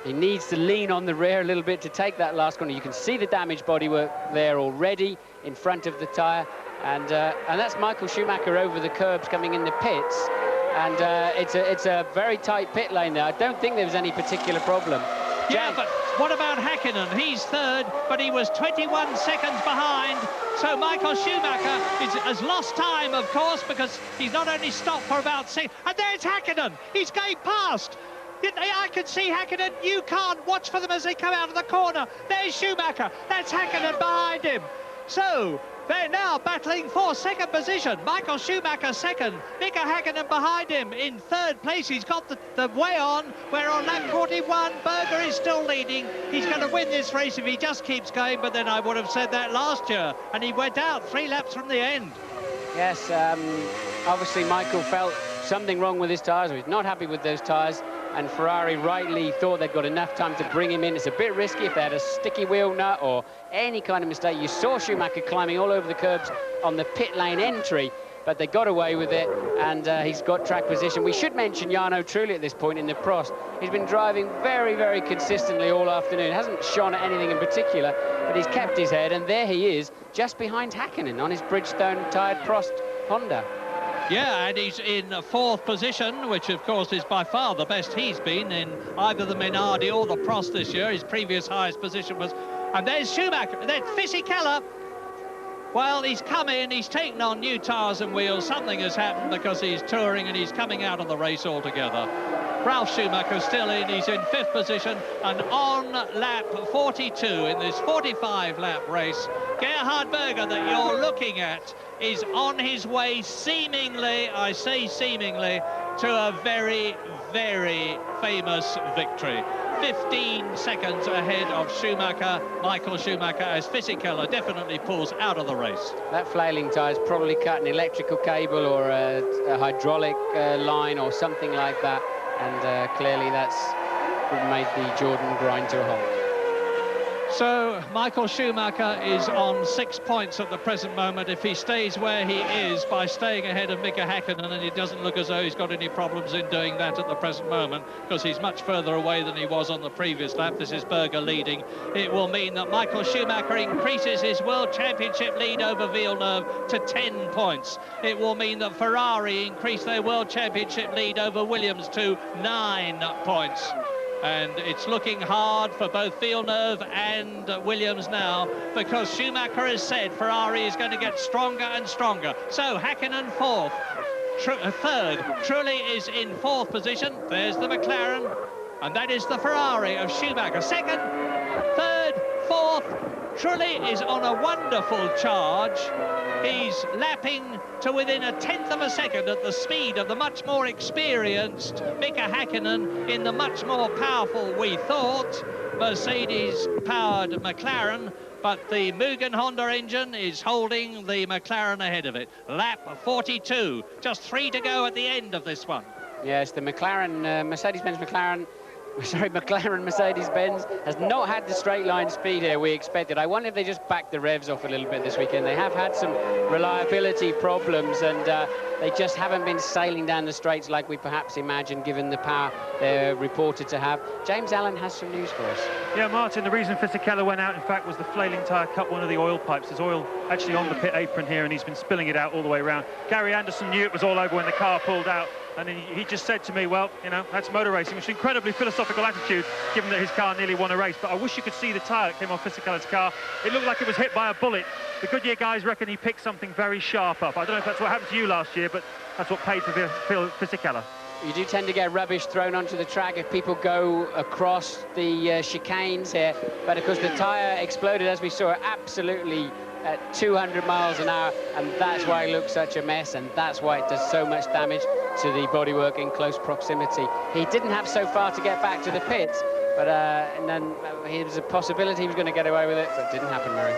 he needs to lean on the rear a little bit to take that last corner. You can see the damaged bodywork there already in front of the tyre, and that's Michael Schumacher over the curbs coming in the pits. And it's a very tight pit lane there. I don't think there was any particular problem. Yeah, but what about Hakkinen? He's third, but he was 21 seconds behind. So Michael Schumacher has lost time, of course, because he's not only stopped for about 6... And there's Hakkinen! He's going past! I can see Hakkinen. You can't. Watch for them as they come out of the corner. There's Schumacher. That's Hakkinen behind him. So they're now battling for second position. Michael Schumacher second. Mika Hakkinen behind him in third place. He's got the way on. We're on lap 41. Berger is still leading. He's going to win this race if he just keeps going. But then I would have said that last year. And he went out 3 laps from the end. Yes, obviously Michael felt something wrong with his tyres. He's not happy with those tyres. And Ferrari rightly thought they'd got enough time to bring him in. It's a bit risky if they had a sticky wheel nut or any kind of mistake. You saw Schumacher climbing all over the curbs on the pit lane entry, but they got away with it, and he's got track position. We should mention Jarno Trulli at this point in the Prost. He's been driving very, very consistently all afternoon. Hasn't shone at anything in particular, but he's kept his head, and there he is, just behind Hakkinen on his Bridgestone-tired Prost Honda. Yeah, and he's in fourth position, which of course is by far the best he's been in either the Minardi or the Prost this year. His previous highest position was... And there's Schumacher, there's Fisichella. Well, he's come in, he's taken on new tyres and wheels. Something has happened because he's touring and he's coming out of the race altogether. Ralf Schumacher's still in, he's in fifth position, and on lap 42 in this 45-lap race, Gerhard Berger that you're looking at is on his way seemingly, I say seemingly, to a very, very famous victory. 15 seconds ahead of Schumacher, Michael Schumacher, as Fisichella definitely pulls out of the race. That flailing tyre's probably cut an electrical cable or a hydraulic line or something like that, and clearly that's made the Jordan grind to a halt. So Michael Schumacher is on 6 points at the present moment. If he stays where he is by staying ahead of Mika Hakkinen, and it doesn't look as though he's got any problems in doing that at the present moment, because he's much further away than he was on the previous lap. This is Berger leading. It will mean that Michael Schumacher increases his World Championship lead over Villeneuve to 10 points. It will mean that Ferrari increase their World Championship lead over Williams to 9 points. And it's looking hard for both Villeneuve and Williams now, because Schumacher has said Ferrari is going to get stronger and stronger. So Hakkinen fourth, third. Trulli is in fourth position. There's the McLaren, and that is the Ferrari of Schumacher. Second, third, fourth. Trulli is on a wonderful charge. He's lapping to within 1/10 of a second at the speed of the much more experienced Mika Hakkinen in the much more powerful, we thought, Mercedes-powered McLaren, but the Mugen Honda engine is holding the McLaren ahead of it. Lap 42, just 3 to go at the end of this one. Yes, the McLaren, Mercedes-Benz Mercedes-Benz has not had the straight line speed here we expected. I wonder if they just backed the revs off a little bit this weekend. They have had some reliability problems, and they just haven't been sailing down the straights like we perhaps imagined, given the power they're reported to have. James Allen has some news for us. Yeah, Martin, the reason Fisichella went out, in fact, was the flailing tyre cut one of the oil pipes. There's oil actually on the pit apron here, and he's been spilling it out all the way around. Gary Anderson knew it was all over when the car pulled out. And he just said to me, well, you know, that's motor racing, which is an incredibly philosophical attitude, given that his car nearly won a race. But I wish you could see the tyre that came off Fisichella's car. It looked like it was hit by a bullet. The Goodyear guys reckon he picked something very sharp up. I don't know if that's what happened to you last year, but that's what paid for Fisichella. You do tend to get rubbish thrown onto the track if people go across the chicanes here. But, of course, the tyre exploded, as we saw, absolutely at 200 miles an hour, and that's why it looks such a mess, and that's why it does so much damage to the bodywork in close proximity. He didn't have so far to get back to the pits, but and then there was a possibility he was going to get away with it, but it didn't happen, Murray.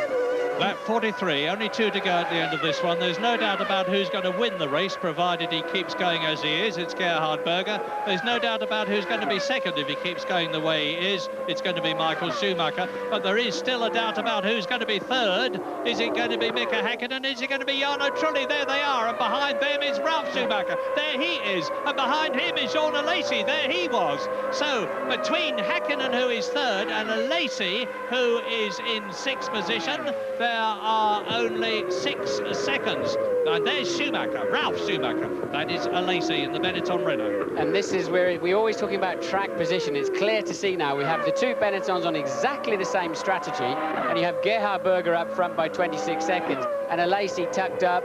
Lap 43, only 2 to go at the end of this one. There's no doubt about who's going to win the race, provided he keeps going as he is. It's Gerhard Berger. There's no doubt about who's going to be second if he keeps going the way he is. It's going to be Michael Schumacher. But there is still a doubt about who's going to be third. Is it going to be Mika Hakkinen? Is it going to be Jarno Trulli? There they are. And behind them is Ralf Schumacher. There he is. And behind him is Jean Alesi. There he was. So between Hakkinen, who is third, and Alesi, who is in 6th position, there there are only 6 seconds. And there's Schumacher, Ralf Schumacher. That is Alesi in the Benetton Renault. And this is where we're always talking about track position. It's clear to see now we have the two Benettons on exactly the same strategy, and you have Gerhard Berger up front by 26 seconds, and Alesi tucked up,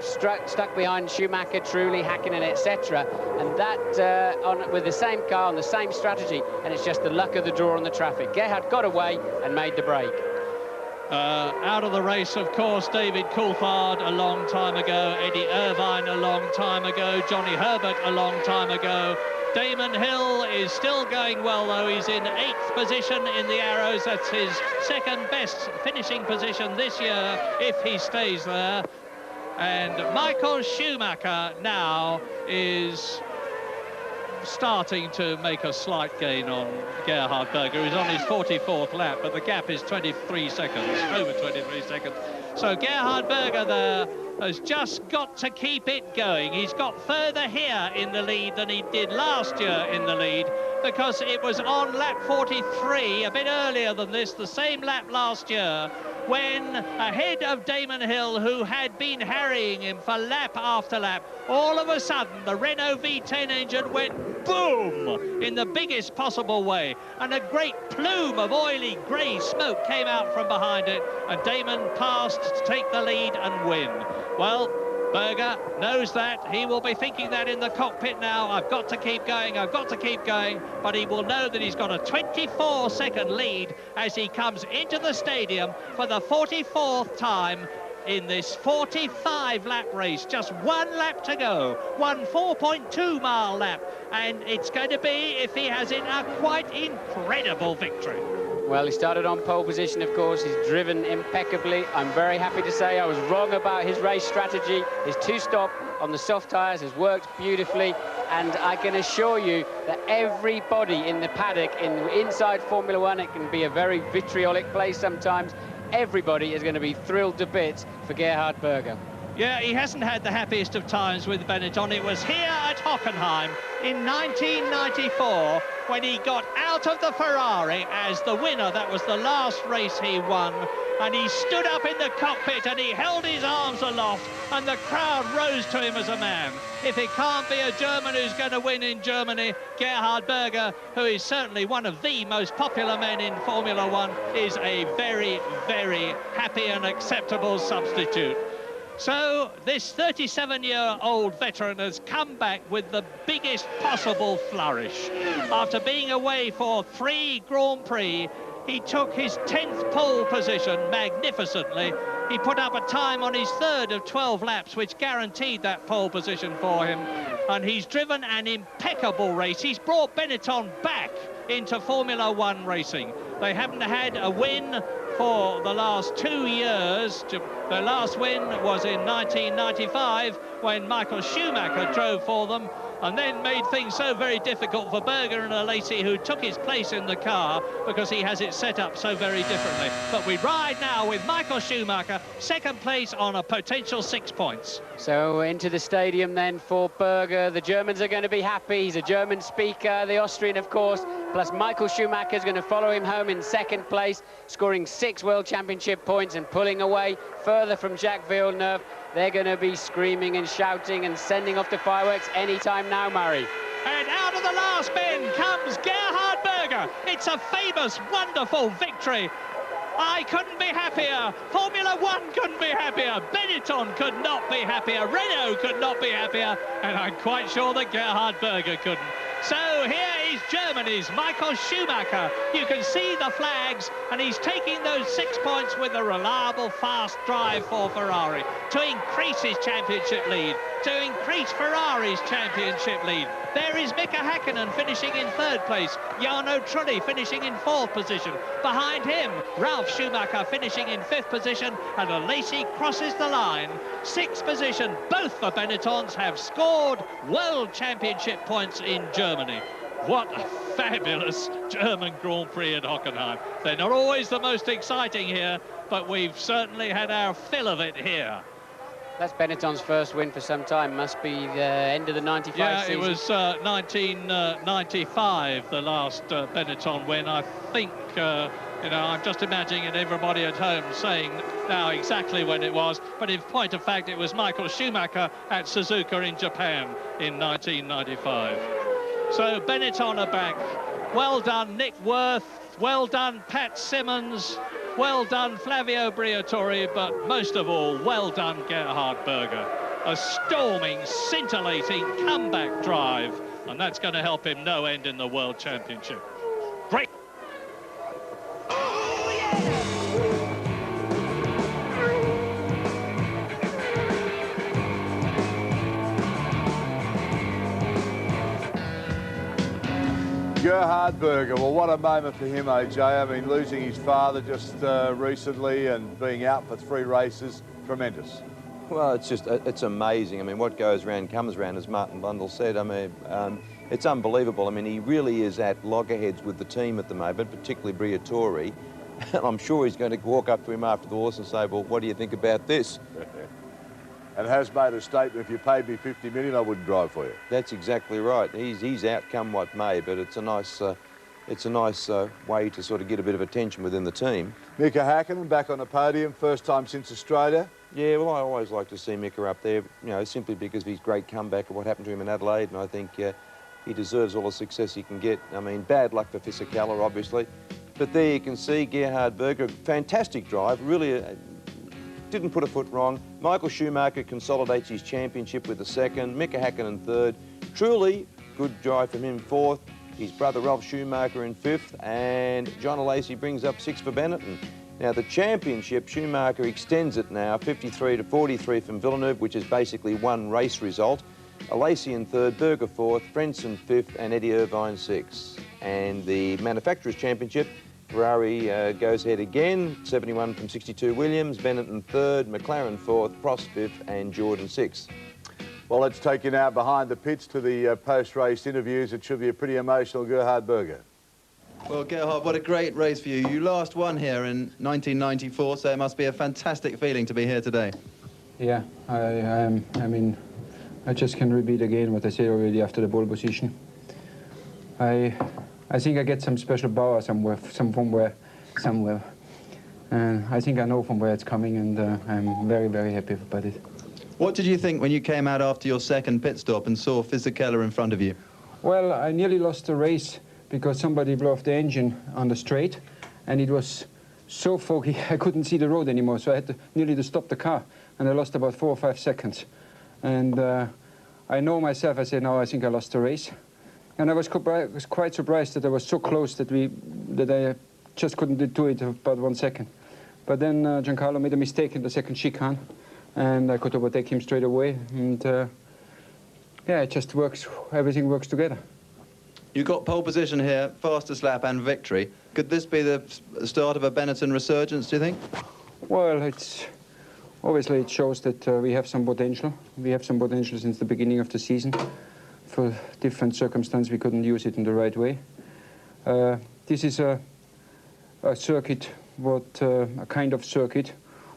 stuck behind Schumacher, Trulli, Hakkinen, etc. And that with the same car on the same strategy, and it's just the luck of the draw on the traffic. Gerhard got away and made the break. Out of the race, of course, David Coulthard a long time ago, Eddie Irvine a long time ago, Johnny Herbert a long time ago. Damon Hill is still going well, though. He's in 8th position in the Arrows. That's his second best finishing position this year, if he stays there. And Michael Schumacher now is starting to make a slight gain on Gerhard Berger. He's on his 44th lap, but the gap is 23 seconds, over 23 seconds. So Gerhard Berger there has just got to keep it going. He's got further here in the lead than he did last year in the lead, because it was on lap 43, a bit earlier than this, the same lap last year, when ahead of Damon Hill, who had been harrying him for lap after lap, all of a sudden the Renault V10 engine went boom in the biggest possible way, and a great plume of oily grey smoke came out from behind it, and Damon passed to take the lead and win. Well, Berger knows that. He will be thinking that in the cockpit now. I've got to keep going, I've got to keep going. But he will know that he's got a 24-second lead as he comes into the stadium for the 44th time in this 45-lap race. Just 1 lap to go, 1 4.2-mile lap. And it's going to be, if he has it, a quite incredible victory. Well, he started on pole position, of course. He's driven impeccably. I'm very happy to say I was wrong about his race strategy. His 2-stop on the soft tyres has worked beautifully, and I can assure you that everybody in the paddock, inside Formula One, it can be a very vitriolic place sometimes. Everybody is going to be thrilled to bits for Gerhard Berger. Yeah, he hasn't had the happiest of times with Benetton. It was here at Hockenheim in 1994 when he got out of the Ferrari as the winner. That was the last race he won. And he stood up in the cockpit and he held his arms aloft, and the crowd rose to him as a man. If it can't be a German who's going to win in Germany, Gerhard Berger, who is certainly one of the most popular men in Formula One, is a very, very happy and acceptable substitute. So this 37-year-old veteran has come back with the biggest possible flourish. After being away for 3 Grand Prix, he took his 10th pole position magnificently. He put up a time on his 3rd of 12 laps, which guaranteed that pole position for him. And he's driven an impeccable race. He's brought Benetton back into Formula One racing. They haven't had a win for the last 2 years. Their last win was in 1995 when Michael Schumacher drove for them, and then made things so very difficult for Berger and Alesi, who took his place in the car because he has it set up so very differently. But we ride now with Michael Schumacher, 2nd place on a potential 6 points. So into the stadium then for Berger. The Germans are going to be happy. He's a German speaker, the Austrian, of course. Plus Michael Schumacher is going to follow him home in 2nd place, scoring 6 World Championship points and pulling away further from Jacques Villeneuve. They're going to be screaming and shouting and sending off the fireworks anytime now, Murray. And out of the last bend comes Gerhard Berger. It's a famous, wonderful victory. I couldn't be happier. Formula One couldn't be happier. Benetton could not be happier. Renault could not be happier. And I'm quite sure that Gerhard Berger couldn't. So here is Germany's Michael Schumacher. You can see the flags, and he's taking those 6 points with a reliable, fast drive for Ferrari to increase his championship lead, to increase Ferrari's championship lead. There is Mika Hakkinen finishing in 3rd place, Jarno Trulli finishing in 4th position. Behind him, Ralf Schumacher finishing in 5th position, and Alesi crosses the line. 6th position, both the Benettons have scored World Championship points in Germany. What a fabulous German Grand Prix at Hockenheim. They're not always the most exciting here, but we've certainly had our fill of it here. That's Benetton's first win for some time. Must be the end of the 95 season. Yeah, it was 1995, the last Benetton win. I think You know, I'm just imagining everybody at home saying now exactly when it was, but in point of fact, it was Michael Schumacher at Suzuka in Japan in 1995. So Benetton are back. Well done, Nick Worth. Well done, Pat Simmons. Well done, Flavio Briatore, but most of all, well done, Gerhard Berger. A storming, scintillating comeback drive, and that's going to help him no end in the World Championship. Great. Gerhard Berger, well, what a moment for him, AJ. I mean, losing his father just recently and being out for 3 races, tremendous. Well, it's amazing. I mean, what goes round comes round, as Martin Bundle said. I mean, it's unbelievable. I mean, he really is at loggerheads with the team at the moment, particularly Briatore. And I'm sure he's going to walk up to him after the horse and say, well, what do you think about this? And has made a statement, if you paid me 50 million, I wouldn't drive for you. That's exactly right. He's out come what may, but it's a nice way to sort of get a bit of attention within the team. Mika Hakkinen back on the podium, first time since Australia. Yeah, well, I always like to see Mika up there, you know, simply because of his great comeback of what happened to him in Adelaide, and I think he deserves all the success he can get. I mean, bad luck for Fisichella, obviously, but there you can see Gerhard Berger, fantastic drive, really didn't put a foot wrong. Michael Schumacher consolidates his championship with the 2nd, Mika Hakkinen 3rd. Truly good drive from him 4th. His brother Ralph Schumacher in 5th, and John Lacey brings up 6th for Benetton. Now the championship, Schumacher extends it now 53 to 43 from Villeneuve, which is basically 1 race result. Lacey in 3rd, Berger 4th, Frentzen 5th, and Eddie Irvine 6th. And the Manufacturers' Championship, Ferrari goes ahead again, 71 from 62 Williams, Benetton 3rd, McLaren 4th, Prost 5th, and Jordan 6th. Well, let's take you now behind the pits to the post-race interviews. It should be a pretty emotional Gerhard Berger. Well, Gerhard, what a great race for you. You last won here in 1994, so it must be a fantastic feeling to be here today. Yeah, I mean, I just can repeat again what I said already after the pole position. I think I get some special power somewhere. And I think I know from where it's coming, and I'm very, very happy about it. What did you think when you came out after your 2nd pit stop and saw Fisichella in front of you? Well, I nearly lost the race because somebody blew off the engine on the straight, and it was so foggy I couldn't see the road anymore, so I had nearly to stop the car, and I lost about 4 or 5 seconds. And I know myself, I said, no, I think I lost the race. And I was quite surprised that I was so close that I just couldn't do it about 1 second. But then Giancarlo made a mistake in the 2nd chicane, and I could overtake him straight away. And yeah, it just works. Everything works together. You got pole position here, fastest lap and victory. Could this be the start of a Benetton resurgence, do you think? Well, obviously it shows that we have some potential. We have some potential since the beginning of the season. For different circumstances, we couldn't use it in the right way. This is a circuit, a kind of circuit,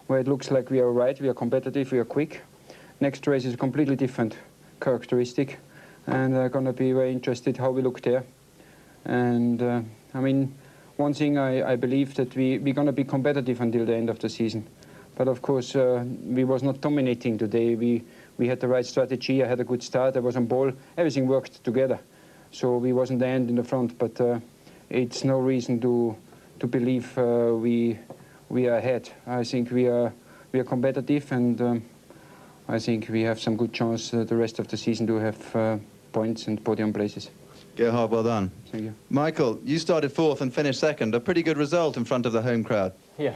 where it looks like we are right, we are competitive, we are quick. Next race is a completely different characteristic, and I'm going to be very interested how we look there. And I mean, one thing I believe that we're going to be competitive until the end of the season. But of course, we was not dominating today. We had the right strategy. I had a good start. I was on ball. Everything worked together. So we wasn't the end in the front, but it's no reason to believe we are ahead. I think we are competitive, and I think we have some good chance the rest of the season to have points and podium places. Gerhard, well done. Thank you. Michael, you started 4th and finished 2nd. A pretty good result in front of the home crowd. Yeah,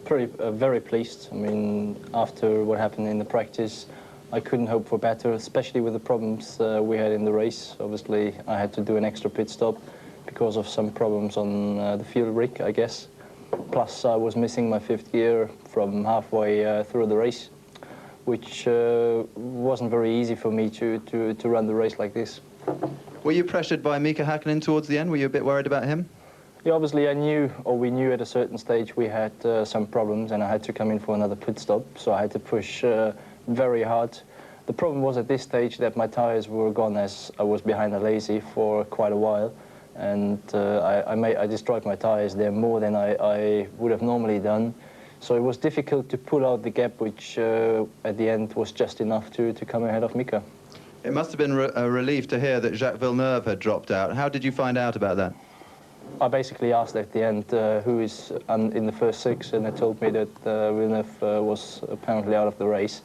very pleased. I mean, after what happened in the practice, I couldn't hope for better, especially with the problems we had in the race. Obviously, I had to do an extra pit stop because of some problems on the fuel rig, I guess. Plus, I was missing my 5th gear from halfway through the race, which wasn't very easy for me to run the race like this. Were you pressured by Mika Hakkinen towards the end? Were you a bit worried about him? Yeah, obviously we knew at a certain stage we had some problems, and I had to come in for another pit stop, so I had to push very hard. The problem was at this stage that my tyres were gone, as I was behind the Lazy for quite a while, and I destroyed my tyres there more than I would have normally done. So it was difficult to pull out the gap, which at the end was just enough to come ahead of Mika. It must have been a relief to hear that Jacques Villeneuve had dropped out. How did you find out about that? I basically asked at the end who is in the first 6, and they told me that Villeneuve was apparently out of the race,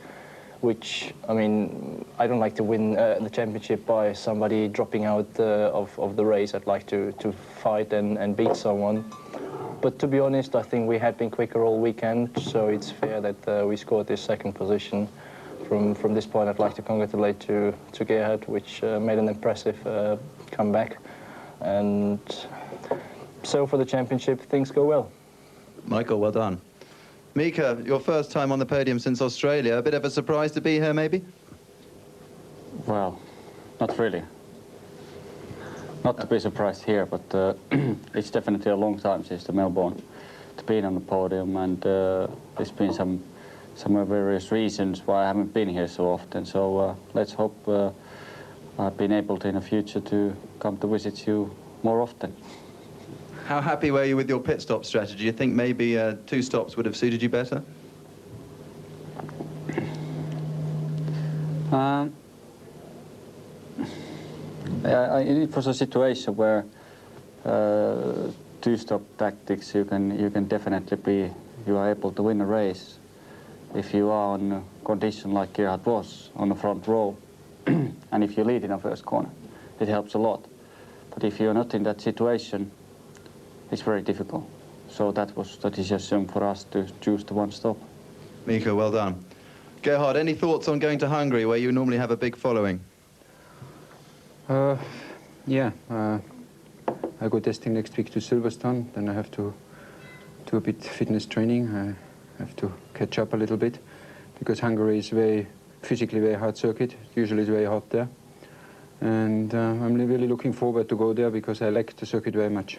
which, I mean, I don't like to win the championship by somebody dropping out of the race. I'd like to fight and beat someone. But to be honest, I think we had been quicker all weekend, so it's fair that we scored this 2nd position. From this point, I'd like to congratulate to Gerhard, which made an impressive comeback. And so for the championship, things go well. Michael, well done. Mika, your first time on the podium since Australia. A bit of a surprise to be here, maybe? Well, not really. Not to be surprised here, but it's definitely a long time since the Melbourne to be on the podium, and there's been some various reasons why I haven't been here so often. So let's hope I've been able to in the future to come to visit you more often. How happy were you with your pit stop strategy? Do you think maybe 2 stops would have suited you better? It was a situation where 2-stop tactics, you can definitely you are able to win a race if you are on a condition like Gerhard was on the front row, and if you lead in the first corner, it helps a lot. But if you're not in that situation, it's very difficult. So that was the decision for us to choose the 1 stop. Mika, well done. Gerhard, any thoughts on going to Hungary, where you normally have a big following? Yeah, I go testing next week to Silverstone. Then I have to do a bit fitness training. I have to catch up a little bit, because Hungary is physically very hard circuit. Usually it's very hot there. And I'm really looking forward to go there, because I like the circuit very much.